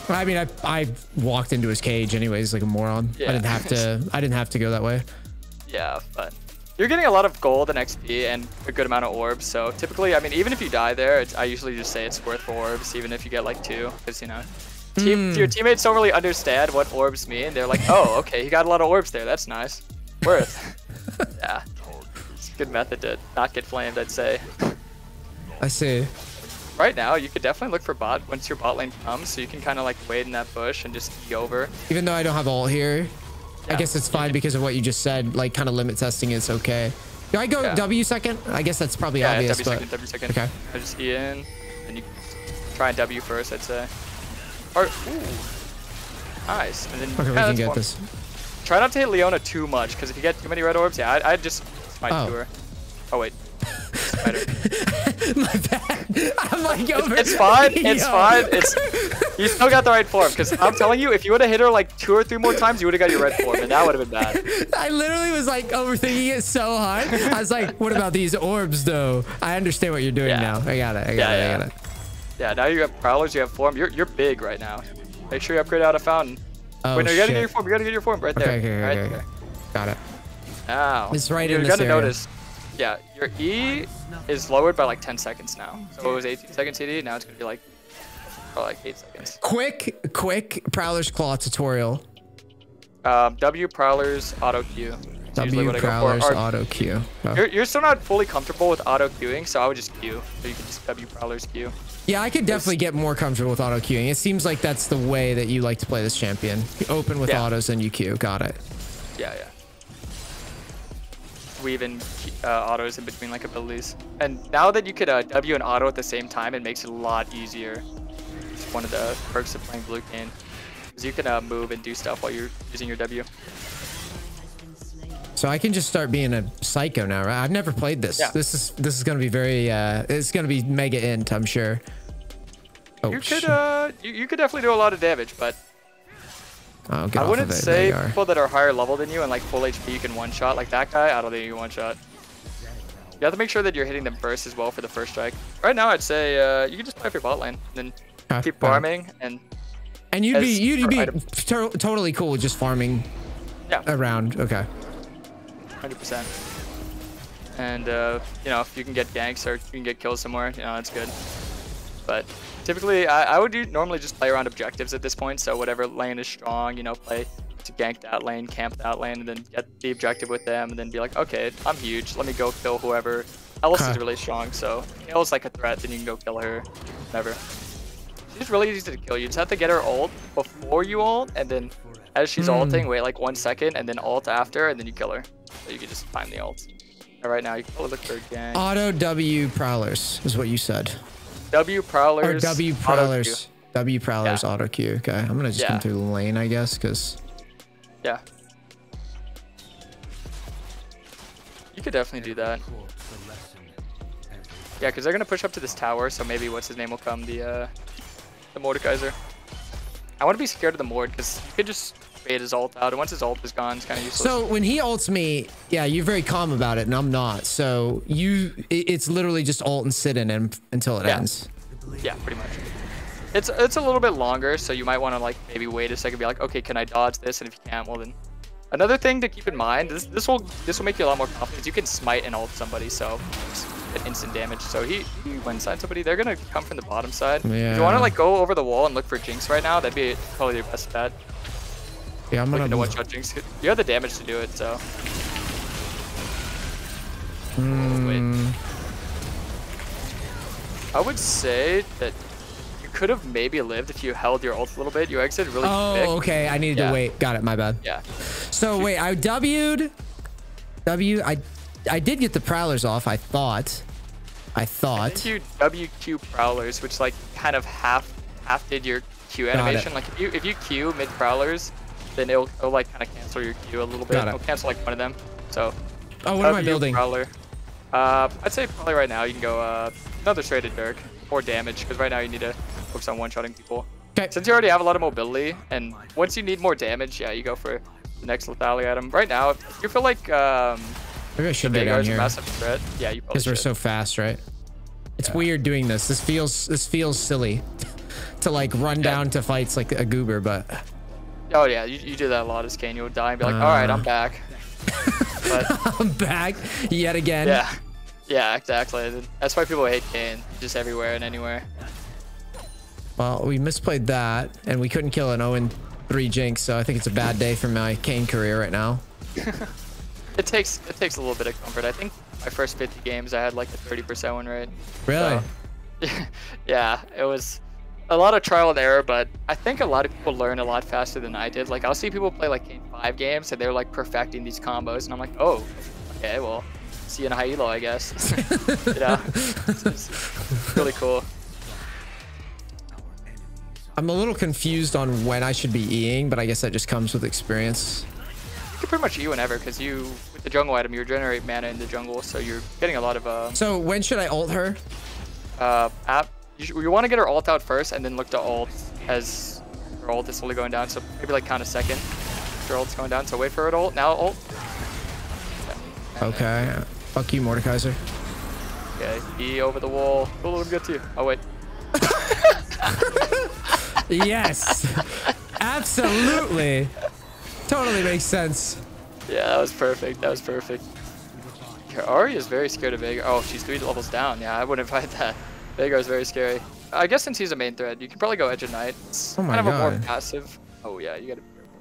I mean, I walked into his cage anyways, like a moron. Yeah. I didn't have to go that way. Yeah, but you're getting a lot of gold and XP and a good amount of orbs. So typically, I mean, even if you die there, I usually just say it's worth 4 orbs, even if you get like 2, because your teammates don't really understand what orbs mean. They're like, oh, okay, he got a lot of orbs there. That's nice. Worth. Yeah, it's a good method to not get flamed, I'd say. I see. Right now, you could definitely look for bot once your bot lane comes, so you can kind of like wait in that bush and just E over. Even though I don't have ult here, I guess it's fine because of what you just said. Like, kind of limit testing is okay. Do I go W second? I guess that's probably obvious. W second. Okay. I just E in, and you try and W first, I'd say. Or nice. And then we can get this. Try not to hit Leona too much, because if you get too many red orbs, I'd just smite to her. Oh wait. My bad. I'm like over. It's fine. It's fine. You still got the right form. Because I'm telling you, if you would have hit her like 2 or 3 more times, you would have got your red form, and that would have been bad. I literally was like overthinking it so hard. I was like, what about these orbs though? I understand what you're doing now. I got it. I got it. Yeah. Now you have prowlers. You have form. You're big right now. Make sure you upgrade out a fountain. Oh, wait, no, you gotta get your form. You gotta get your form right there. Okay. Got it. Now it's right in this area. You're gonna notice. Yeah, your E is lowered by like 10 seconds now. So it was 18 seconds CD, now it's gonna be like 8 seconds. Quick Prowler's Claw tutorial. W Prowler's auto Q. W Prowler's auto Q. Oh. You're still not fully comfortable with auto queuing, so I would just Q. So you can just W Prowler's Q. Yeah, I could definitely get more comfortable with auto queuing. It seems like that's the way that you like to play this champion. You open with autos and you Q. Got it. Yeah. Weave in autos in between like abilities. And now that you could W and auto at the same time, it makes it a lot easier. It's one of the perks of playing blue Kayn. Because you can move and do stuff while you're using your W. So I can just start being a psycho now, right? I've never played this. Yeah. This is gonna be very it's gonna be mega int, I'm sure. Oh, you could definitely do a lot of damage, but I wouldn't say people that are higher level than you and like full HP you can one-shot. Like that guy, I don't think you can one-shot. You have to make sure that you're hitting them first as well for the first strike. Right now, I'd say you can just play for bot lane and then keep farming and you'd be totally cool with just farming around. Okay. 100%. And if you can get ganks or you can get kills somewhere, that's good. But typically, I would normally just play around objectives at this point. So whatever lane is strong, play to gank that lane, camp that lane, and then get the objective with them, and then be like, okay, I'm huge. Let me go kill whoever else is really strong. So Kale's like a threat, then you can go kill her, whatever. She's really easy to kill. You just have to get her ult before you ult, and then as she's ulting, wait like 1 second, and then ult after, and then you kill her. So you can just time the ult. And right now, you can probably look for a gank. Auto W Prowlers is what you said. W Prowlers. Or W Prowlers. W Prowlers auto Q. Okay, I'm gonna just come through the lane, I guess, because. Yeah. You could definitely do that. Yeah, because they're gonna push up to this tower, so maybe what's his name will come, the Mordekaiser. I want to be scared of the Mord because you could just bait his ult out, and once his ult is gone, it's kind of useless. So when he ults me, you're very calm about it, and I'm not. So it's literally just ult and sit in him until it ends. Yeah, pretty much. It's a little bit longer, so you might want to like maybe wait a second, be like, okay, can I dodge this? And if you can't, well then. Another thing to keep in mind, this will make you a lot more confident. You can smite and ult somebody, so just get instant damage. So he went inside somebody. They're gonna come from the bottom side. Yeah. If you want to like go over the wall and look for Jinx right now, that'd be probably your best bet. Yeah, I'm gonna one-shot Jinx. You have the damage to do it, so. Mm. I would say that you could have maybe lived if you held your ult a little bit. You exited really quick. Oh, okay. I needed to wait. Got it. My bad. Yeah. So wait, I W'd. I did get the prowlers off. I thought. I think you WQ prowlers, which like kind of half did your Q animation. Like if you Q mid prowlers, then it'll like kind of cancel your Q a little bit. It'll cancel like one of them. So. Oh, what am I building? Prowler. I'd say probably right now you can go another straight at Dirk or damage, because right now you need to focus on one-shotting people. Okay. Since you already have a lot of mobility, and once you need more damage, yeah, you go for the next lethality item. Right now, if you feel like maybe I should the go down Veigar's a here. massive threat, yeah, you probably because we're so fast, right? It's weird doing this. This feels silly to like run down to fights like a goober, but. Oh yeah, you do that a lot as Kayn. You'll die and be like, all right, I'm back. But, I'm back yet again. Yeah, exactly. That's why people hate Kayn, just everywhere and anywhere. Well, we misplayed that, and we couldn't kill an 0-3 Jinx, so I think it's a bad day for my Kayn career right now. It takes a little bit of comfort. I think my first 50 games, I had like a 30% win rate. Really? So, yeah, it was a lot of trial and error, but I think a lot of people learn a lot faster than I did. Like, I'll see people play like Kayn 5 games, and they're like perfecting these combos, and I'm like, oh, okay, well, see you in high elo, I guess. It's really cool. I'm a little confused on when I should be Eing, but I guess that just comes with experience. You can pretty much E whenever, because with the jungle item, you regenerate mana in the jungle, so you're getting a lot of So when should I ult her? You want to get her ult out first, and then look to ult as her ult is slowly going down. So maybe like count a second. Her ult's going down, so wait for her to ult. Now ult. Yeah. Okay. Fuck you, Mordekaiser. Okay, E over the wall. Oh, let me get to you. Oh, wait. Yes. Absolutely. Totally makes sense. Yeah, that was perfect. That was perfect. Ari is very scared of Veigar. Oh, she's 3 levels down. Yeah, I wouldn't fight that. Veigar is very scary. I guess since he's a main thread, you can probably go Edge of Night. It's kind of a more passive. Oh, yeah, you gotta be careful.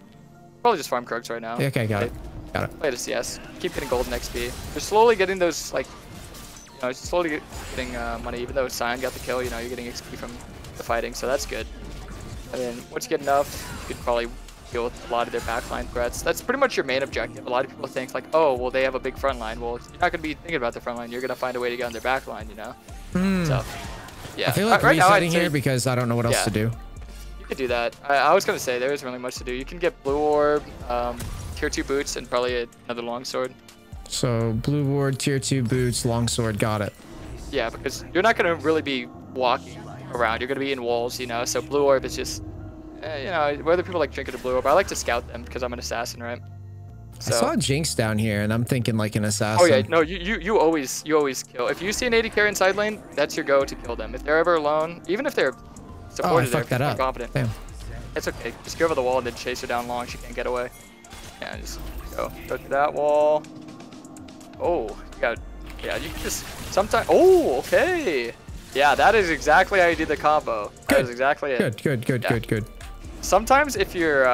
Probably just farm Krugs right now. Yeah, okay, got it. Got it. Play the CS. Keep getting gold and XP. You're slowly getting those, like, slowly getting money. Even though Sion got the kill, you're getting XP from the fighting, so that's good. And then once you get enough, you could probably deal with a lot of their backline threats. That's pretty much your main objective. A lot of people think like, oh, well, they have a big front line. Well, you're not going to be thinking about the front line. You're going to find a way to get on their back line, So, yeah. I feel like right resetting here because I don't know what else to do. You could do that. I was going to say there isn't really much to do. You can get blue orb, tier 2 boots, and probably another longsword. So blue ward, tier 2 boots, longsword, got it. Yeah, because you're not going to really be walking around. You're going to be in walls, so blue orb is just, whether people like trinket or blue orb, I like to scout them because I'm an assassin, right? So, I saw Jinx down here, and I'm thinking like an assassin. Oh yeah, no, you always kill. If you see an AD carry in side lane, that's your go to kill them. If they're ever alone, even if they're supported, fucked that up. Confident. Damn. It's okay. Just go over the wall and then chase her down long. She can't get away. Yeah, just go to that wall. Oh, you can just sometimes. Oh, okay. Yeah, that is exactly how you do the combo. That is exactly it. Good. Sometimes if you're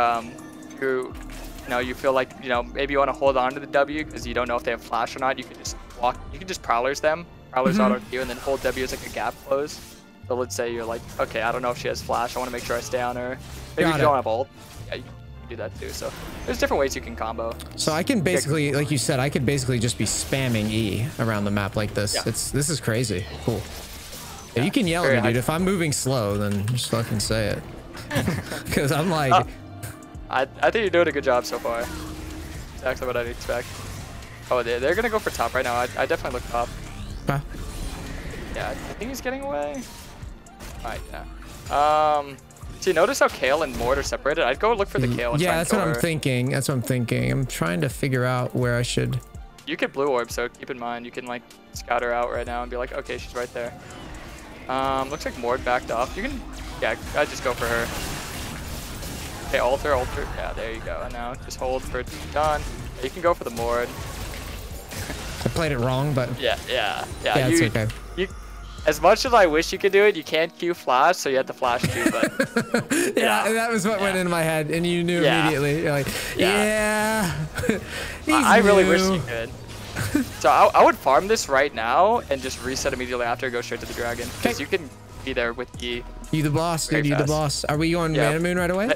you feel like maybe you want to hold on to the W because you don't know if they have flash or not, you can just walk. You can just prowlers them, auto Q, and then hold W as like a gap close. So let's say you're like, okay, I don't know if she has flash. I want to make sure I stay on her. Maybe if you don't have ult, yeah, you can do that too. So there's different ways you can combo. So I can basically, like you said, I could basically just be spamming E around the map like this. Yeah. This is crazy. Cool. Yeah, you can yell at me, dude. If I'm moving slow, then just fucking say it. Because I'm like. I think you're doing a good job so far. Exactly what I'd expect. Oh, they're gonna go for top right now. I definitely look top. Huh? Yeah, I think he's getting away. Alright, yeah. So you notice how Kale and Mord are separated? I'd go look for the Kale and try and that's what I'm thinking. That's what I'm thinking. I'm trying to figure out where I should. You get blue orb, so keep in mind you can like scout her out right now and be like, okay, she's right there. Looks like Mord backed off. You can, yeah, I just go for her. Okay, alter. Yeah, there you go. And now just hold for it to be done. You can go for the Mord. I played it wrong, but yeah, it's okay. As much as I wish you could do it, you can't Q flash, so you have to flash Q. But yeah, that was what went into my head, and you knew immediately. You're like, I really wish you could. So I would farm this right now and just reset immediately after, go straight to the dragon, because you can be there with E. You the boss, dude. You the boss. Are we going Mana Moon right away?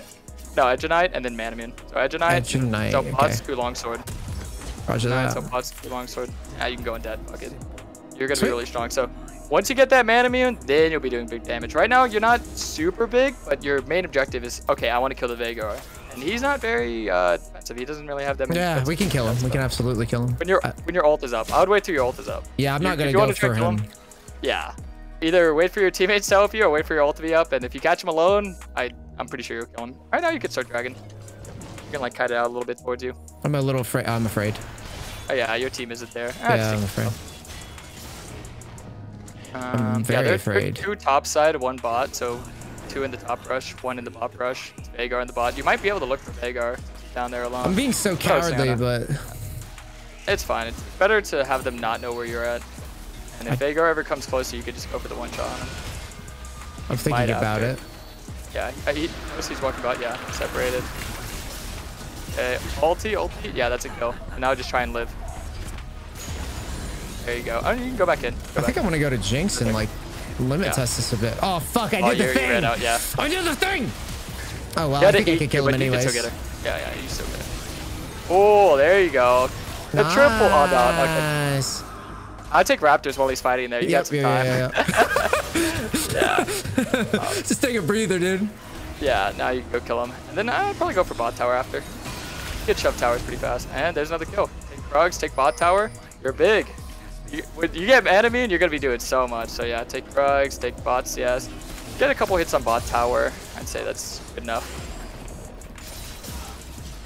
No, Edgenite and then Mana Moon. So Edgenite. So bots Q Longsword. Roger that. So bots Q Longsword. Yeah, you can go in dead. Fuck it. You're gonna be really strong. So once you get that Mana Moon, then you'll be doing big damage. Right now, you're not super big, but your main objective is, okay, I want to kill the Veigar. And he's not very defensive. He doesn't really have that many. Yeah, we can kill him. We can absolutely kill him. When your ult is up. I would wait till your ult is up. Yeah, I'm not going to go for him. Yeah. Either wait for your teammates to help you or wait for your ult to be up. And if you catch him alone, I'm pretty sure you'll kill him. Right now, you can start dragon. You can like kite it out a little bit towards you. I'm a little afraid. I'm afraid. Oh, yeah, your team isn't there. Yeah, I'm afraid. I'm very afraid. 2 top side, 1 bot. So 2 in the top rush, 1 in the bot rush. It's Veigar in the bot. You might be able to look for Veigar down there alone. I'm being so cowardly, but it's fine. It's better to have them not know where you're at. And if Veigar ever comes closer, you could just go for the 1 shot on him. I'm thinking about it. Yeah, he's walking about. Yeah, separated. Okay, ulti. Yeah, that's a kill. And now just try and live. There you go. Oh, you can go back in. I think I want to go to Jinx and like limit test this a bit. Oh fuck! I did the thing. Ran out, yeah. I did the thing. Oh well, I think I could kill him anyways. Yeah, you still get it. Oh, there you go. The triple. Oh no. Okay. I'll take Raptors while he's fighting there. You got some time. Yeah. Just take a breather, dude. Yeah, now you can go kill him. And then I'd probably go for bot tower after. Get shove towers pretty fast. And there's another kill. Take Krugs, take bot tower. You're big. You get enemy and you're going to be doing so much. So yeah, take Krugs, take bots, yes. Get a couple hits on bot tower. I'd say that's good enough.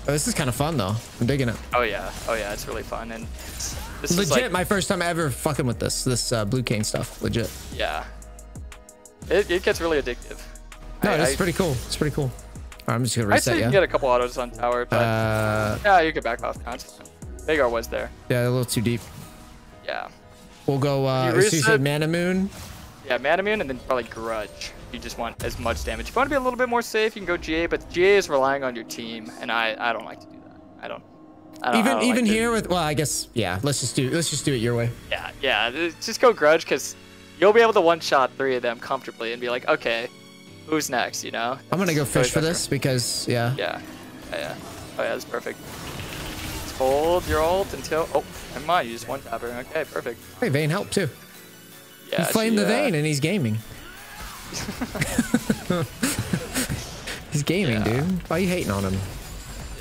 Oh, this is kind of fun though. I'm digging it. Oh yeah, it's really fun. And this legit is like, my first time ever fucking with this blue Kayn stuff. Legit. Yeah. It gets really addictive. No, it's pretty cool. It's pretty cool. Right, I'm just gonna reset. I'd say you can get a couple autos on tower, but yeah, you can back off. Veigar was there. Yeah, a little too deep. Yeah. We'll go. So you said Mana Moon. Yeah, Mana Moon, and then probably Grudge. You just want as much damage. If you want to be a little bit more safe, you can go GA, but GA is relying on your team, and I don't like to do that. I don't even here with, well, I guess, yeah. Let's just do it your way. Yeah. Just go Grudge, because you'll be able to one-shot 3 of them comfortably and be like, okay, who's next? You know. I'm gonna go fish for this because yeah. Oh yeah, that's perfect. Just hold your ult until never mind. You just one tapper. Okay, perfect. Hey, Vayne helped too. Yeah, he flamed the Vayne and he's gaming. He's gaming, dude. Why are you hating on him?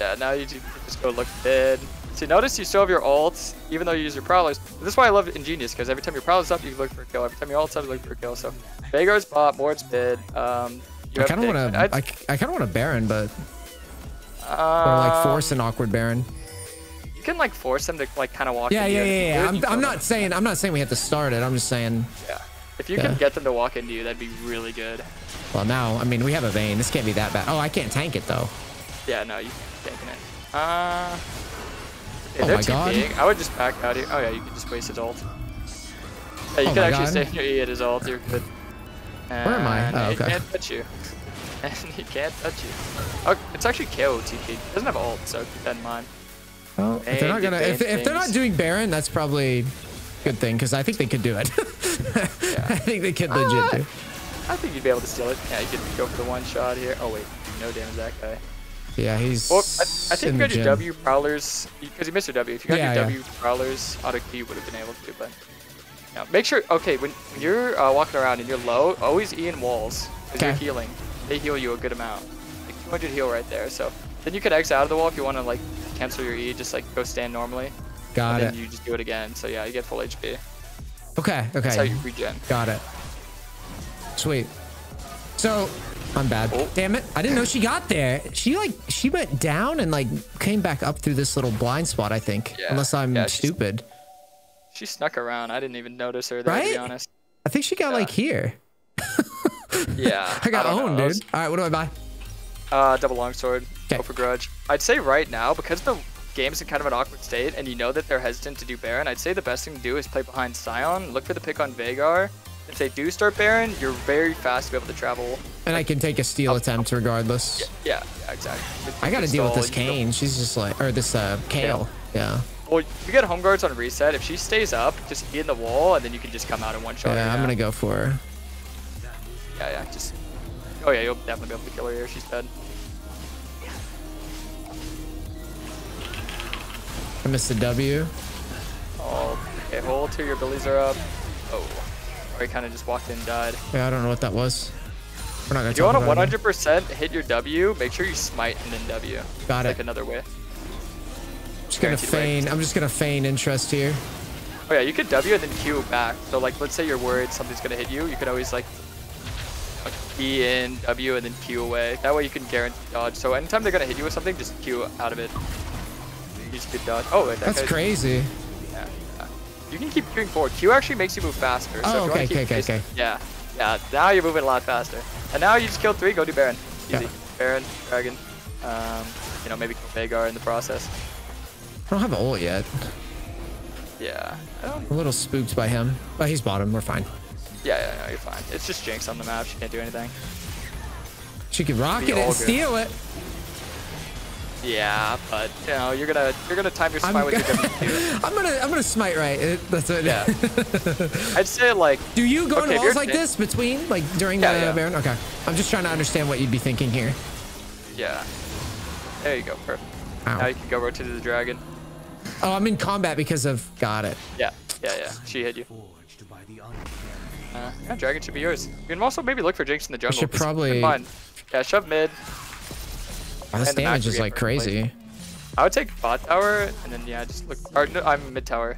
Yeah, now you just go look dead. See, notice you still have your ults, even though you use your prowlers. This is why I love Ingenious, because every time your prowler's up, you can look for a kill. Every time your ult's up, you look for a kill. So, Veigar's bot, Mord's mid. I kind of want to. I kind of want a Baron, but or like force an awkward Baron. You can like force him to like kind of walk. Yeah. I'm not saying we have to start it. I'm just saying. Yeah. If you can get them to walk into you, that'd be really good. Well, now, I mean, we have a Vayne. This can't be that bad. Oh, I can't tank it, though. Yeah, no, you can tank it. Oh, my God. I would just back out here. Oh, yeah, you can just waste his ult. Yeah, you can actually stay in your E at his ult. You're good. Where am I? Oh, okay. He can't touch you. And he can't touch you. Oh, it's actually KO TP. He doesn't have ult, so keep that in mind. Well, if they're not gonna, if they're not doing Baron, that's probably a good thing, because I think they could do it. I think they could legit do. I think you'd be able to steal it. Yeah, you could go for the one shot here. Oh wait, no damage that guy. Yeah, he's. Well, I think you got your W prowlers because you missed your W. If you got your W prowlers, auto key would have been able to. But make sure. Okay, when you're walking around and you're low, always E in walls because you're healing. They heal you a good amount, like 200 heal right there. So then you could exit out of the wall if you want to like cancel your E. Just like go stand normally. Got it. And then you just do it again. So yeah, you get full HP. Okay. That's how you regen. Got it. Sweet. So I'm bad. Damn it. I didn't know she got there. She went down and like came back up through this little blind spot, I think. Yeah. Unless I'm stupid. She snuck around. I didn't even notice her there, to be honest. I think she got like here. Yeah. I got owned, dude. All right, what do I buy? Double longsword. Go for grudge. I'd say right now, because the game's in kind of an awkward state, and you know that they're hesitant to do Baron, I'd say the best thing to do is play behind Scion, look for the pick on Veigar. If they do start Baron, you're very fast to be able to travel. And I can take a steal attempt regardless. Yeah, exactly. I got to deal with this Kayn. She's just like, or this Kale. Yeah. Well, you get home guards on reset. If she stays up, just be in the wall, and then you can just come out in one shot. Yeah, I'm gonna go for her. Yeah, just. Oh yeah, you'll definitely be able to kill her here. She's dead. I missed the W. Oh, okay. Hold till your abilities are up. Oh, or he kind of just walked in and died. Yeah, I don't know what that was. We're not gonna. If you want to 100% hit your W, make sure you smite and then W. Got it. Like another way. Just gonna feign. I'm just gonna feign interest here. Oh yeah, you could W and then Q back. So like, let's say you're worried something's gonna hit you, you could always like E in W and then Q away. That way you can guarantee dodge. So anytime they're gonna hit you with something, just Q out of it. You just get dodge. Oh wait, that's crazy. Yeah. You can keep queuing forward. Q actually makes you move faster. So oh, okay. Yeah. Yeah. Now you're moving a lot faster. And now you just killed 3. Go do Baron. Easy. Yeah. Baron, Dragon. You know, maybe kill Veigar in the process. I don't have an ult yet. Yeah. I'm a little spooked by him. But he's bottom. We're fine. Yeah, you're fine. It's just Jinx on the map. She can't do anything. She could rocket it and steal it. Yeah, but you know you're gonna time your smite with your W2. I'm gonna smite right. That's it. Yeah. I'd say like. Do you go in walls like this between like during the Baron? Okay. I'm just trying to understand what you'd be thinking here. Yeah. There you go. Perfect. Ow. Now you can go rotate to the dragon. Oh, I'm in combat because of. Got it. Yeah. She hit you. Yeah, dragon should be yours. You can also maybe look for Jinx in the jungle. Should probably. Yeah, shove mid. Oh, this damage is like crazy. I would take bot tower and then just look. Or, no, I'm mid tower.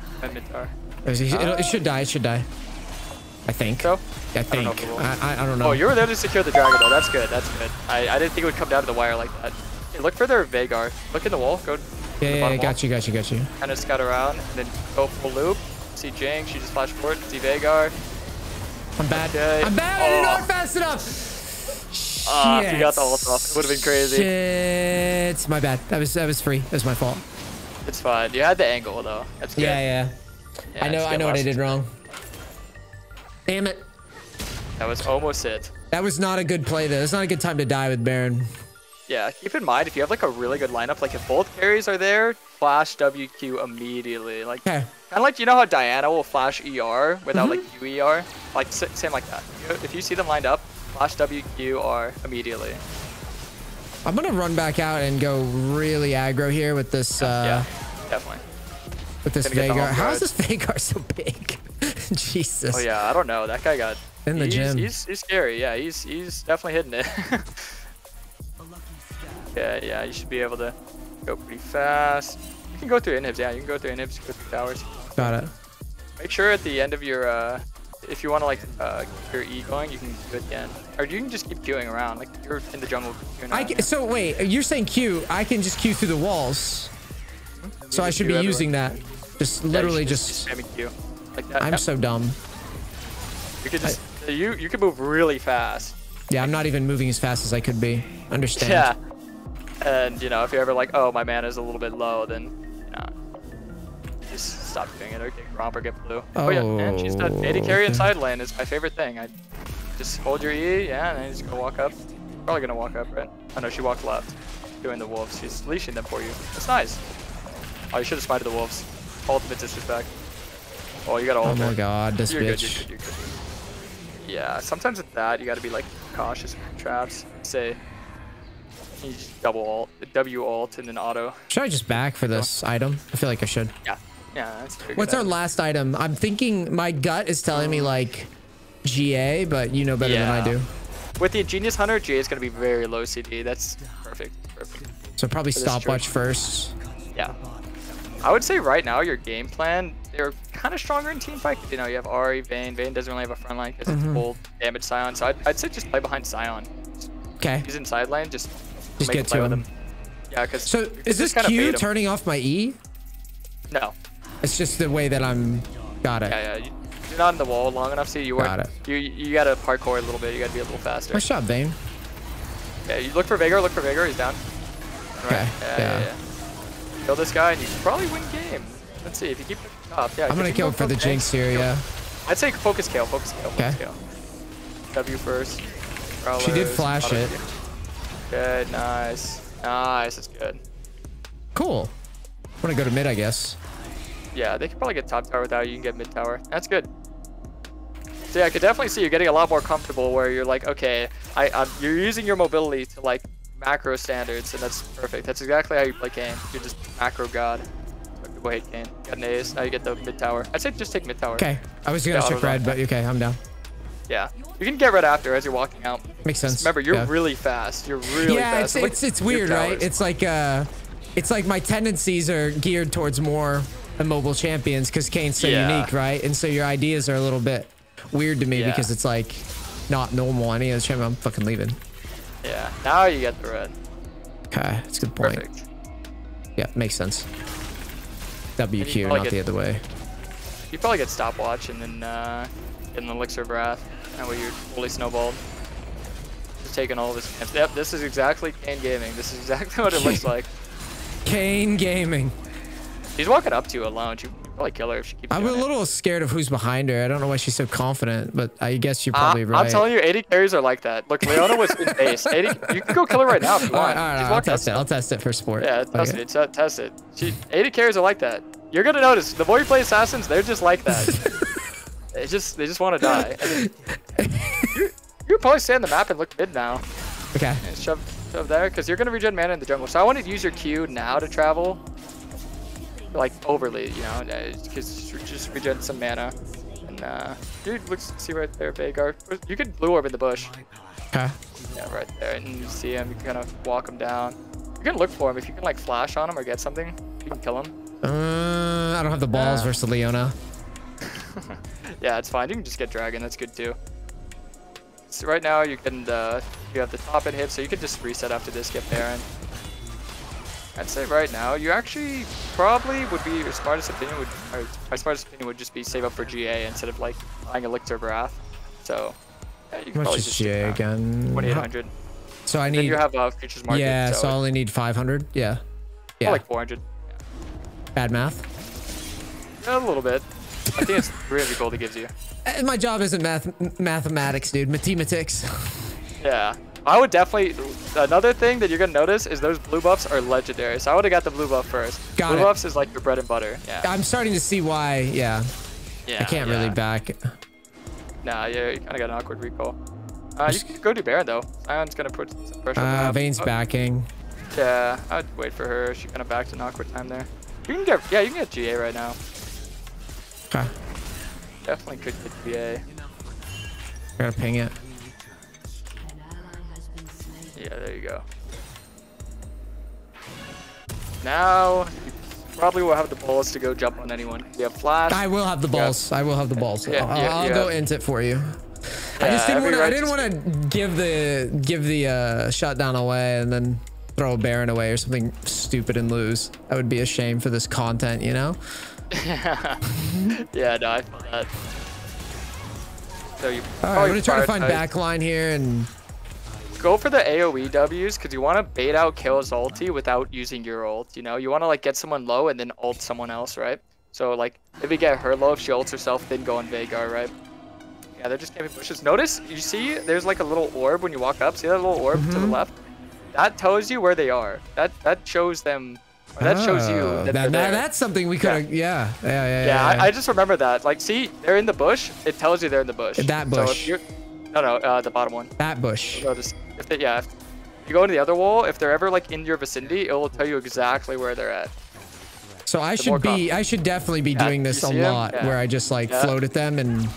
It should die. It should die. I think. So? I think. I don't know. Oh, you were there to secure the dragon though. That's good. That's good. I didn't think it would come down to the wire like that. Hey, look for their Veigar. Look in the wall. Go. Yeah, got you. Kind of scout around and then go full loop. See Jinx. She just flashed forward. See Veigar. I'm bad. Okay. I'm bad. I didn't know it fast enough. If you got the ult off, it would have been crazy. Shit. My bad. That was free. That was my fault. It's fine. You had the angle though. That's good. Yeah. I know what I did wrong. Damn it. That was almost it. That was not a good play though. It's not a good time to die with Baron. Yeah, keep in mind if you have like a really good lineup, like if both carries are there, flash WQ immediately. Like kind of like, you know how Diana will flash ER without like UER? Like same like that. If you see them lined up, flash WQR immediately. I'm gonna run back out and go really aggro here with this. Yeah, definitely. With this Veigar. How is this Veigar so big? Jesus. Oh yeah, I don't know. That guy got in the gym. He's scary. Yeah, he's definitely hitting it. Yeah, you should be able to go pretty fast. You can go through inhibs. Yeah, you can go through inhibs, go through towers. Got it. Make sure at the end of your if you want to like keep your E going, you can do it again, or you can just keep queuing around. Like you're in the jungle. So wait, you're saying Q? I can just queue through the walls. So I should be using that. Just literally just spamming Q like that. I'm so dumb. You could just you can move really fast. Yeah, I'm not even moving as fast as I could be. Understand? Yeah. And you know, if you're ever like, oh, my mana is a little bit low, then just stop doing it or get Gromp or get blue. Oh yeah, and she's done. AD carry and side lane is my favorite thing. I just hold your E, and then you just go walk up. Probably gonna walk up, right? Oh no, she walked left. Doing the wolves. She's leashing them for you. That's nice. Oh, you should have smited the wolves. Ultimate disrespect. Oh, you got ult. Oh my god, this bitch. You're good. Yeah, sometimes with that, you gotta be like cautious with traps. Say, you just double ult, W ult, and then auto. Should I just back for this item? I feel like I should. Yeah, that's pretty good. What's our last item? I'm thinking my gut is telling me like GA, but you know better than I do. With the Genius Hunter, GA is gonna be very low CD. That's perfect. So probably stopwatch first. Yeah. I would say right now your game plan, they're kind of stronger in team fight. You know, you have Ahri, Vayne. Vayne doesn't really have a front line because it's full damage Scion. So I'd say just play behind Scion. Okay. He's in side lane, just get to him. Yeah, because so is this Q turning off my E? No. It's just the way that I'm. Got it. Yeah. you're not in the wall long enough, so you Got weren't. You gotta parkour a little bit. You gotta be a little faster. Nice shot, Bane. Yeah, you look for Veigar. Look for Veigar. He's down. Okay. Right. Yeah. Kill this guy, and you can probably win game. Let's see if you keep it up. Yeah. I'm gonna kill for the Jinx here. Yeah. I'd say focus Kayle. Focus Kayle. Okay. W first. She did flash it. Good. Nice. Nice. That's good. Cool. I'm gonna go to mid, I guess. Yeah, they could probably get top tower without you. You can get mid tower. That's good. So yeah, I could definitely see you're getting a lot more comfortable where you're like, okay, you're using your mobility to like macro standards, and that's perfect. That's exactly how you play Kayn. You're just macro god. People hate Kayn. Got an ace. Now you get the mid tower. I'd say just take mid tower. Okay. I was gonna check red, but okay, I'm down. Yeah, you can get red after as you're walking out. Makes sense. Just remember, you're really fast. You're really fast. Yeah, it's weird, right? It's like my tendencies are geared towards more immobile champions because Kayn's so unique, right? And so your ideas are a little bit weird to me because it's like not normal. Any other champion, I'm fucking leaving. Yeah, now you get the red. Okay, that's a good point. Perfect. Yeah, makes sense. WQ, not the other way. You probably get stopwatch and then get an elixir of wrath. That way you're fully snowballed. Just taking all of his camps. Yep, this is exactly Kayn gaming. This is exactly what it looks like. Kayn gaming. She's walking up to you alone. She probably kill her if she keeps I'm a little scared of who's behind her. I don't know why she's so confident, but I guess you're probably right. I'm telling you, 80 carries are like that. Look, Leona was in base. 80, you can go kill her right now if you want. All right, I'll test it. I'll test it for sport. Yeah, test it. Test it. 80 carries are like that. You're gonna notice the more you play assassins, they're just like that. they just want to die. You probably stay on the map and look mid now. Okay. And shove there, because you're gonna regen mana in the jungle. So I want to use your Q now to travel, like overly, you know, because just regen some mana. And dude, see right there, Veigar. You could blue orb in the bush. Okay. Yeah, right there, and you see him. You can kind of walk him down. You can look for him if you can like flash on him or get something. You can kill him. I don't have the balls versus Leona. Yeah, it's fine. You can just get dragon. That's good too. So right now you can you have the top and hit, so you could just reset after this, get Baron. I'd say right now you actually probably would be your smartest opinion would just be save up for GA instead of like buying Elixir of Wrath. So yeah, you can probably just GA again? 2800. So I need. Then you have futures market. Yeah, so I only need 500. Yeah. Yeah. Like 400. Yeah. Bad math. Yeah, a little bit. I think it's 300 gold it gives you. My job isn't mathematics, dude. Mathematics. Yeah. I would definitely. Another thing that you're gonna notice is those blue buffs are legendary. So I would have got the blue buff first. Blue buffs is like your bread and butter. Yeah. I'm starting to see why. Yeah. I can't really back. Nah, yeah, you kind of got an awkward recall. You can go do Baron though. Sion's gonna put some pressure on Vayne's backing. Yeah, I'd wait for her. She kind of backed an awkward time there. You can get, you can get GA right now. Okay. Definitely could get GA. I gotta ping it. Yeah, there you go. Now, you probably will have the balls to go jump on anyone. You have flash. I will have the balls. I will have the balls. I'll go int it for you. Yeah, I just didn't want to give the shutdown away and then throw a Baron away or something stupid and lose. That would be a shame for this content, you know? Yeah, no, I feel that. So you all right, I'm gonna try to find backline here and go for the AoE Ws because you want to bait out Kayle's ulti without using your ult. You know, you want to like get someone low and then ult someone else, right? So like maybe get her low if she ults herself, then go on Veigar, right? Yeah, they're just camping bushes. Notice, you see, there's like a little orb when you walk up. See that little orb to the left? That tells you where they are. That shows them. Or that shows you that that's something we could. Yeah. I just remember that. Like, see, they're in the bush. It tells you they're in the bush. That bush. So if you're, no, the bottom one. That bush. Notice if you go into the other wall, if they're ever like in your vicinity, it will tell you exactly where they're at. So I should definitely be doing this a lot, where I just like float at them and.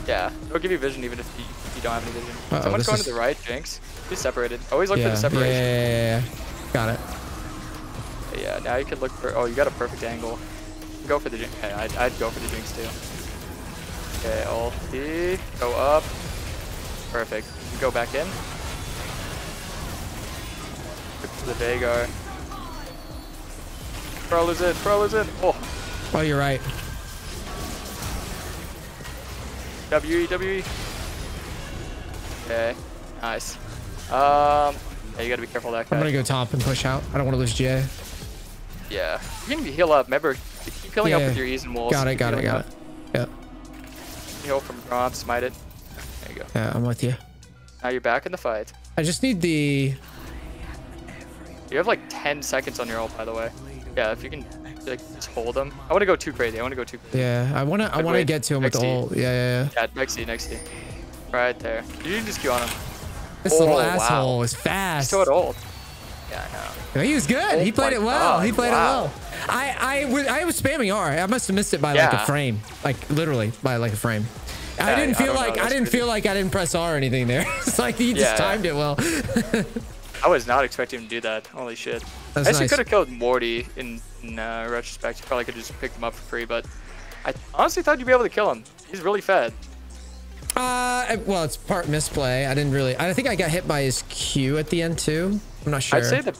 Yeah, it'll give you vision even if you don't have any vision. Someone's going to the right, Jinx. Be separated. Always look for the separation. Yeah. Got it. Yeah, now you can look for. Oh, you got a perfect angle. Go for the Jinx. Okay, I'd go for the Jinx too. Okay, ulti. Go up. Perfect. You go back in. Look for the Veigar. Pro lose it. Oh, you're right. WE. Okay, nice. Yeah, you gotta be careful of that guy. I'm gonna go top and push out. I don't want to lose GA. Yeah, you can heal up. Remember, keep healing up with your E's and walls. Got it. Yeah. Heal from drop, smite it. There you go. Yeah, I'm with you. Now you're back in the fight. I just need the... You have like 10 seconds on your ult, by the way. Yeah, if you can like just hold them. I want to go too crazy. Yeah, I want to get to him with the ult. Yeah. Yeah, next to you. Right there. You can just Q on him. This little asshole is fast. He's still at ult. Yeah, I know. He was good. He played it well. It well. I was spamming R. I must have missed it by like a frame. Like literally by like a frame. Yeah, I didn't feel like I didn't press R or anything there. It's like he just timed it well. I was not expecting him to do that. Holy shit. I guess you could have killed Morty in retrospect. You probably could have just picked him up for free, but I honestly thought you'd be able to kill him. He's really fed. Well, it's part misplay. I think I got hit by his Q at the end too. I'm not sure. I'd say the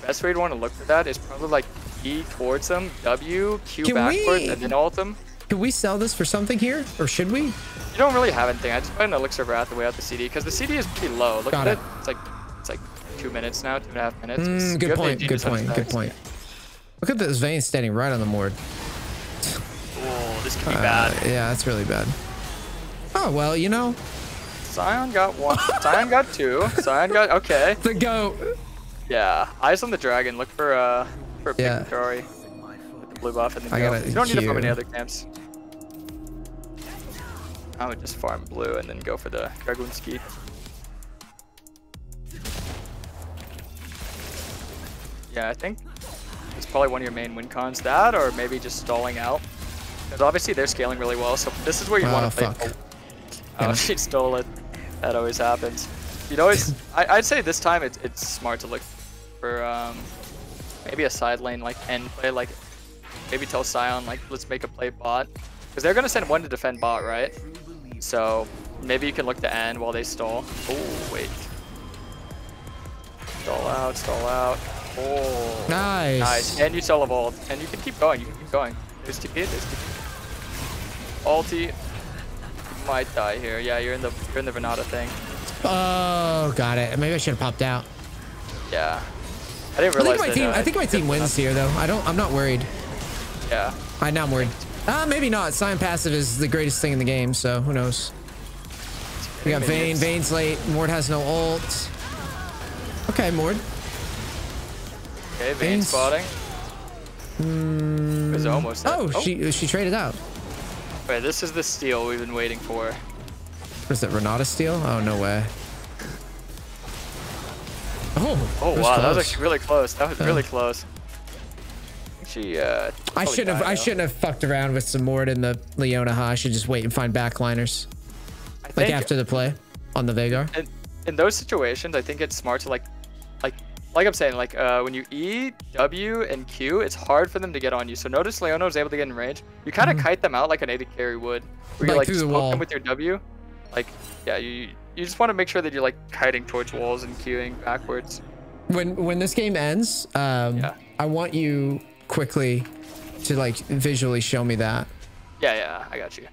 best way to want to look for that is probably like E towards them, W, Q backwards, and then ult them. Can we sell this for something here, or should we? You don't really have anything. I just put an elixir of wrath away out the CD because the CD is pretty low. Look at it. It's like 2 minutes now, 2.5 minutes. Good point. Look at this vein standing right on the board. Oh, this could be bad. Yeah, that's really bad. Oh, well, you know. Sion got one. Sion got two. Sion got, okay. The goat. Yeah, eyes on the dragon. Look for a big Ferrari with the blue buff and then go. You don't need to farm any other camps. I would just farm blue and then go for the Dragoonski. Yeah, I think it's probably one of your main win cons. That, or maybe just stalling out. Because obviously they're scaling really well, so this is where you want to play. Oh, she stole it. That always happens. You'd always, I'd say this time it's smart to look for maybe a side lane like end play, like maybe tell Sion like let's make a play bot, because they're gonna send one to defend bot, right? So maybe you can look to end while they stall. Oh wait, stall out. Oh, nice. And you sell a vault, and you can keep going. There's TP. Ulti. You might die here. Yeah, you're in the Renata thing. Oh, got it. Maybe I should have popped out. Yeah, I didn't realize I think my team wins here, though. I'm not worried. Yeah. Now I'm worried. Maybe not. Sion passive is the greatest thing in the game, so who knows? We got Vayne. Vayne's late. Mord has no ult. Okay, Mord. Okay, Vayne spotting. It was almost there. Oh, she traded out. Wait, this is the steal we've been waiting for. Was it Renata steal? Oh, no way. Oh wow, that was actually really close. That was really close. I shouldn't have fucked around with some Mord in the Leona, huh? I should just wait and find backliners. Like after the play on the Veigar. In those situations, I think it's smart to like I'm saying, like when you E, W, and Q, it's hard for them to get on you. So notice Leona was able to get in range. You kind of kite them out like an AD carry would, where you like just poke them with your W. Like, yeah, you just want to make sure that you're like kiting towards walls and queuing backwards. When this game ends, I want you quickly to like visually show me that. Yeah, I got you.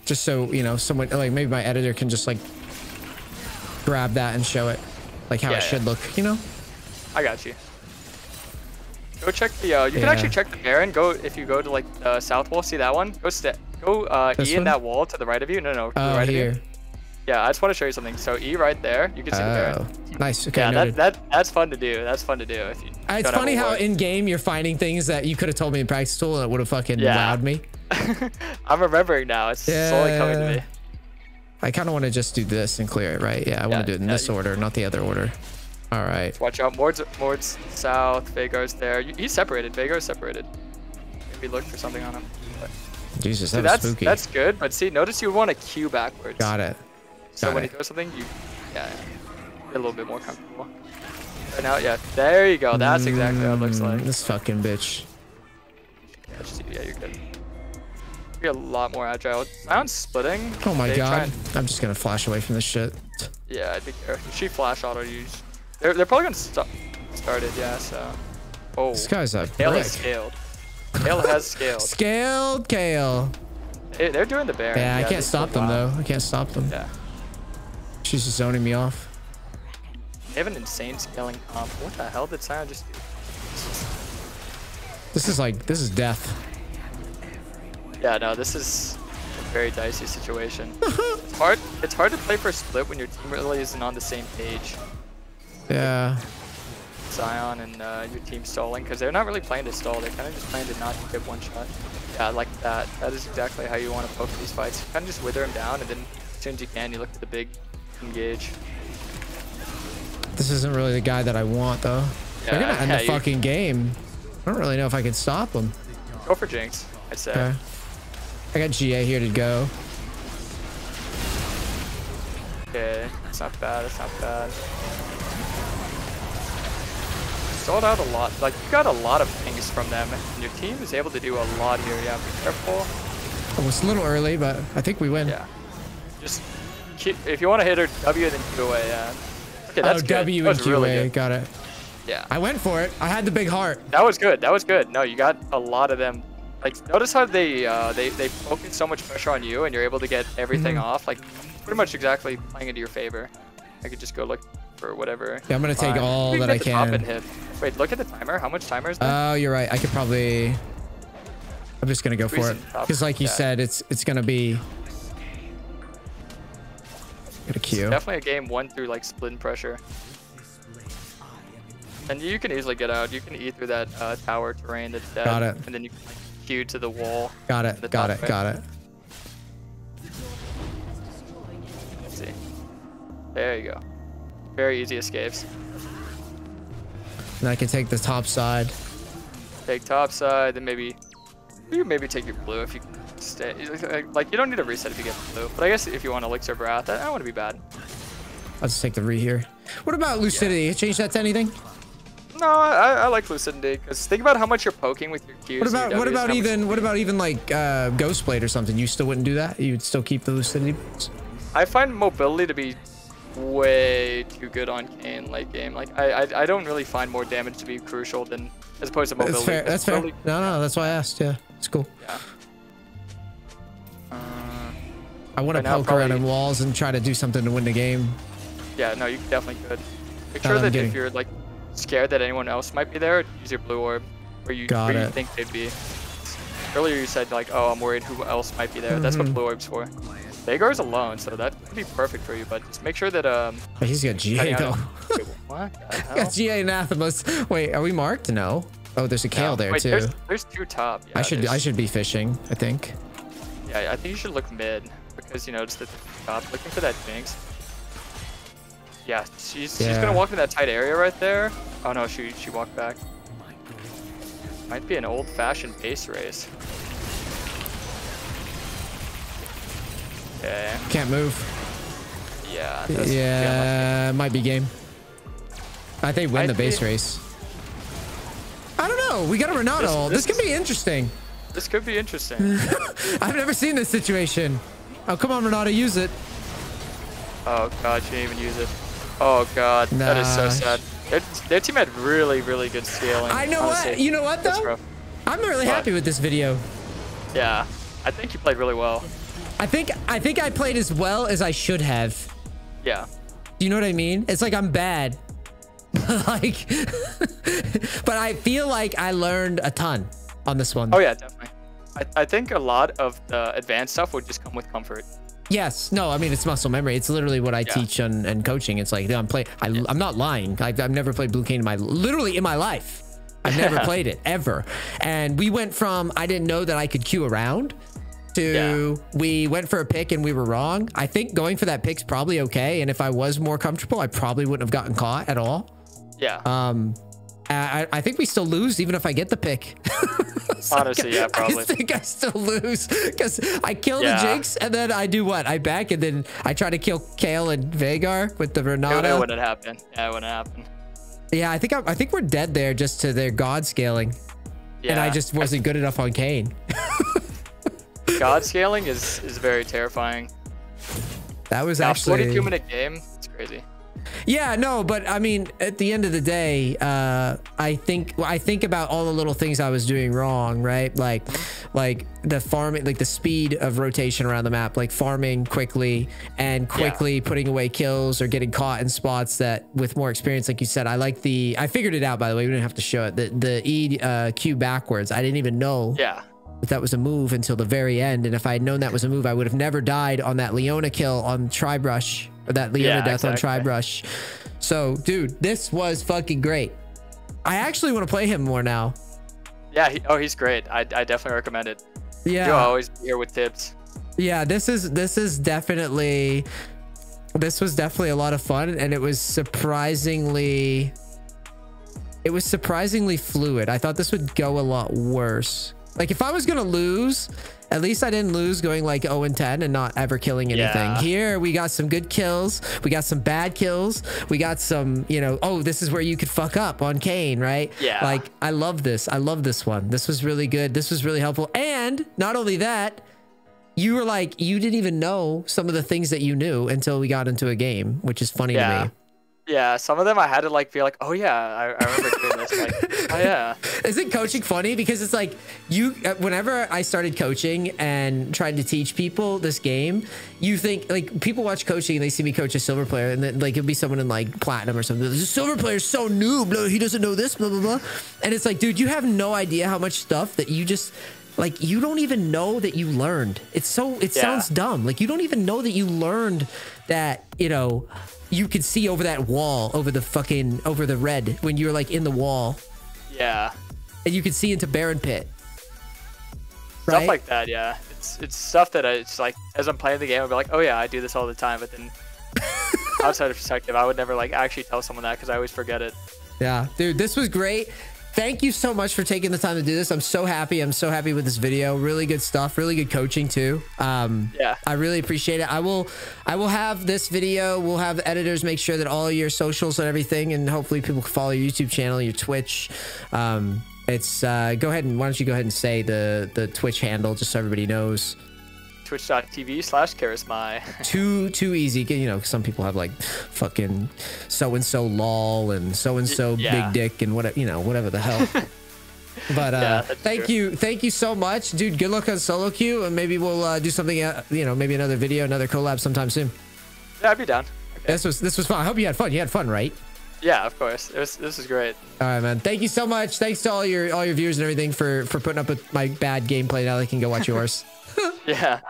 Just so you know, someone like maybe my editor can just like grab that and show it. Like how it should look, you know? I got you. Go check the, you can actually check the Baron. If you go to like south wall, see that one? Go E in that wall to the right of you. No, to the right of you. Yeah, I just want to show you something. So E right there, you can see the Baron. Nice, okay. Yeah, that's fun to do. That's fun to do. If you it's funny how in game you're finding things that you could have told me in practice tool and it would have fucking wowed me. I'm remembering now. It's slowly coming to me. I kind of want to just do this and clear it, right? Yeah, I want to do it in this order, not the other order. All right. Watch out. Mord's south. Veigar's there. He's separated. Veigar's separated. Maybe look for something on him. But Jesus, that's spooky. That's good. But see, notice you want to queue backwards. Got it. So when he throws something, you get a little bit more comfortable. Right now, there you go. That's exactly what it looks like. This fucking bitch. Yeah, you're good. Be a lot more agile. Sion's splitting. Oh my god. I'm just gonna flash away from this shit. Yeah, I think she flash auto use. They're probably gonna start it, yeah, so. Oh, this guy's a Kale has scaled. Kale has scaled. Scaled Kale. They're doing the Baron. Yeah, I can't stop them though. I can't stop them. Yeah. She's just zoning me off. They have an insane scaling comp. What the hell did Sion just do? This is death. Yeah, no, this is a very dicey situation. It's hard to play for a split when your team really isn't on the same page. Yeah. Sion and your team stalling, because they're not really playing to stall. They're kind of just playing to not get one shot. Yeah, like that. That is exactly how you want to poke these fights. You kind of just wither them down, and then as soon as you can, you look at the big engage. This isn't really the guy that I want, though. Yeah, They're gonna end the fucking game. I don't really know if I can stop them. Go for Jinx, I'd say. Okay. I got GA here to go. Okay, it's not bad. It's not bad. Sold out a lot. Like, you got a lot of things from them, and your team is able to do a lot here. Yeah, be careful. Oh, it's a little early, but I think we win. Yeah. Just keep, if you want to hit her W, then Q away. Yeah. Okay, that's good. W and Q away. Got it. Yeah. I went for it. I had the big heart. That was good. That was good. No, you got a lot of them. Like, notice how they focus so much pressure on you, and you're able to get everything off. Like, pretty much exactly playing into your favor. I could just go look for whatever. Yeah, I'm gonna take all that I can. Hit. Wait, look at the timer. How much timer is there? Oh, you're right. I could probably. I'm just gonna go for it because, like you said, it's gonna be. Get a Q. It's definitely a game 1 through like splitting pressure. And you can easily get out. You can eat through that tower terrain that's dead. Got it. And then you can like, Q to the wall. Got it. Got it. Got it. Let's see. There you go. Very easy escapes. And I can take the top side. Take top side, then maybe you maybe take your blue if you can stay. Like, you don't need a reset if you get blue. But I guess if you want Elixir of Wrath, that wouldn't be bad. I'll just take the re here. What about Lucidity? Yeah. Change that to anything? No, I like Lucidity because think about how much you're poking with your Qs. What about even like Ghost Blade or something? You still wouldn't do that? You would still keep the Lucidity? I find mobility to be way too good on Kayn late game. Like I don't really find more damage to be crucial than as opposed to mobility. That's fair. No, that's why I asked. Yeah, it's cool. Yeah. I want to poke around in walls and try to do something to win the game. Yeah, no, you definitely could. Make sure that if you're like scared that anyone else might be there, use your blue orb where you think they'd be. Earlier you said like, oh, I'm worried who else might be there. That's what blue orb's for. Veigar's alone, so that could be perfect for you, but just make sure that he's got GA though. Wait, what the hell? Got GA Anathemas. Wait, are we marked? No. Oh, there's a Kale there too. There's two top. Yeah, I should be fishing, I think. Yeah, I think you should look mid because you notice that the top looking for that Jinx. Yeah, she's gonna walk in that tight area right there. Oh no, she walked back. Might be an old-fashioned base race. Okay. Can't move. Yeah. Yeah, might be game. I think win the base race. I don't know. We got a Renato. This could be interesting. This could be interesting. I've never seen this situation. Oh, come on, Renato, use it. Oh god, she didn't even use it. Oh god, that is so sad. Their team had really, really good scaling. I know honestly. What? You know what though? I'm really happy with this video. Yeah, I think you played really well. I think I played as well as I should have. Yeah. Do you know what I mean? It's like I'm bad. Like, but I feel like I learned a ton on this one. Oh yeah, definitely. I think a lot of the advanced stuff would just come with comfort. Yes. No, I mean, it's muscle memory. It's literally what I teach and coaching. It's like, I'm not lying. I've never played Blue Kayn literally in my life. I've never played it ever. And we went from, I didn't know that I could queue around to we went for a pick and we were wrong. I think going for that pick's probably okay. And if I was more comfortable, I probably wouldn't have gotten caught at all. Yeah. I think we still lose even if I get the pick. Honestly, yeah, probably. I think I still lose because I kill the Jinx and then I do what? I back and then I try to kill Kale and Veigar with the Renata. It wouldn't happen. Yeah, it wouldn't happen. Yeah, I think we're dead there just to their god scaling. Yeah. And I just wasn't good enough on Kayn. God scaling is very terrifying. That was actually 42-minute game. It's crazy. Yeah, no, but I mean, at the end of the day, I think about all the little things I was doing wrong, right? Like the farming, like the speed of rotation around the map, like farming quickly and quickly putting away kills or getting caught in spots that with more experience, like you said, I figured it out, by the way, we didn't have to show it. The E Q backwards, I didn't even know. Yeah. That was a move until the very end, and if I had known that was a move, I would have never died on that Leona kill on Tribrush, or that Leona death on Tribrush. So, dude, this was fucking great. I actually want to play him more now. Yeah, he's great. I definitely recommend it. Yeah, You'll always be here with tips. Yeah, this was definitely a lot of fun, and it was surprisingly fluid. I thought this would go a lot worse. Like if I was gonna lose, at least I didn't lose going like 0-10 and not ever killing anything. Here we got some good kills, we got some bad kills, we got some, you know, oh, this is where you could fuck up on Kayn, right? Yeah. Like I love this. I love this one. This was really good. This was really helpful. And not only that, you were like, you didn't even know some of the things that you knew until we got into a game, which is funny to me. Yeah, some of them I had to like be like, oh yeah, I remember doing this. Like, oh yeah. Isn't coaching funny? Because it's like you, whenever I started coaching and tried to teach people this game, you think like people watch coaching and they see me coach a silver player, and then like it'll be someone in like platinum or something. The silver player is so noob, he doesn't know this, blah blah blah. And it's like, dude, you have no idea how much stuff that you just like you don't even know that you learned. It sounds dumb. Like you don't even know that you learned that, you know, you could see over that wall, over the red when you're like in the wall. Yeah. And you could see into Baron Pit. Stuff right? Like that, yeah. It's stuff that it's like, as I'm playing the game, I'll be like, oh yeah, I do this all the time. But then outside of perspective, I would never like actually tell someone that because I always forget it. Yeah, dude, this was great. Thank you so much for taking the time to do this. I'm so happy. I'm so happy with this video. Really good stuff. Really good coaching too. Yeah, I really appreciate it. I will have this video. We'll have editors make sure that all your socials and everything, and hopefully people can follow your YouTube channel, your Twitch. It's go ahead and why don't you go ahead and say the Twitch handle just so everybody knows. Twitch.tv/KarasMai. Too easy. You know, some people have like fucking so-and-so lol and so-and-so big dick and whatever, you know, whatever the hell. But thank you so much, dude. Good luck on solo queue, and maybe we'll do something, you know, maybe another video, another collab sometime soon. Yeah, I'd be down. Okay. This was fun. I hope you had fun. You had fun, right? Yeah, of course. This is great. All right, man. Thank you so much. Thanks to all your viewers and everything for putting up with my bad gameplay. Now they can go watch yours. Yeah.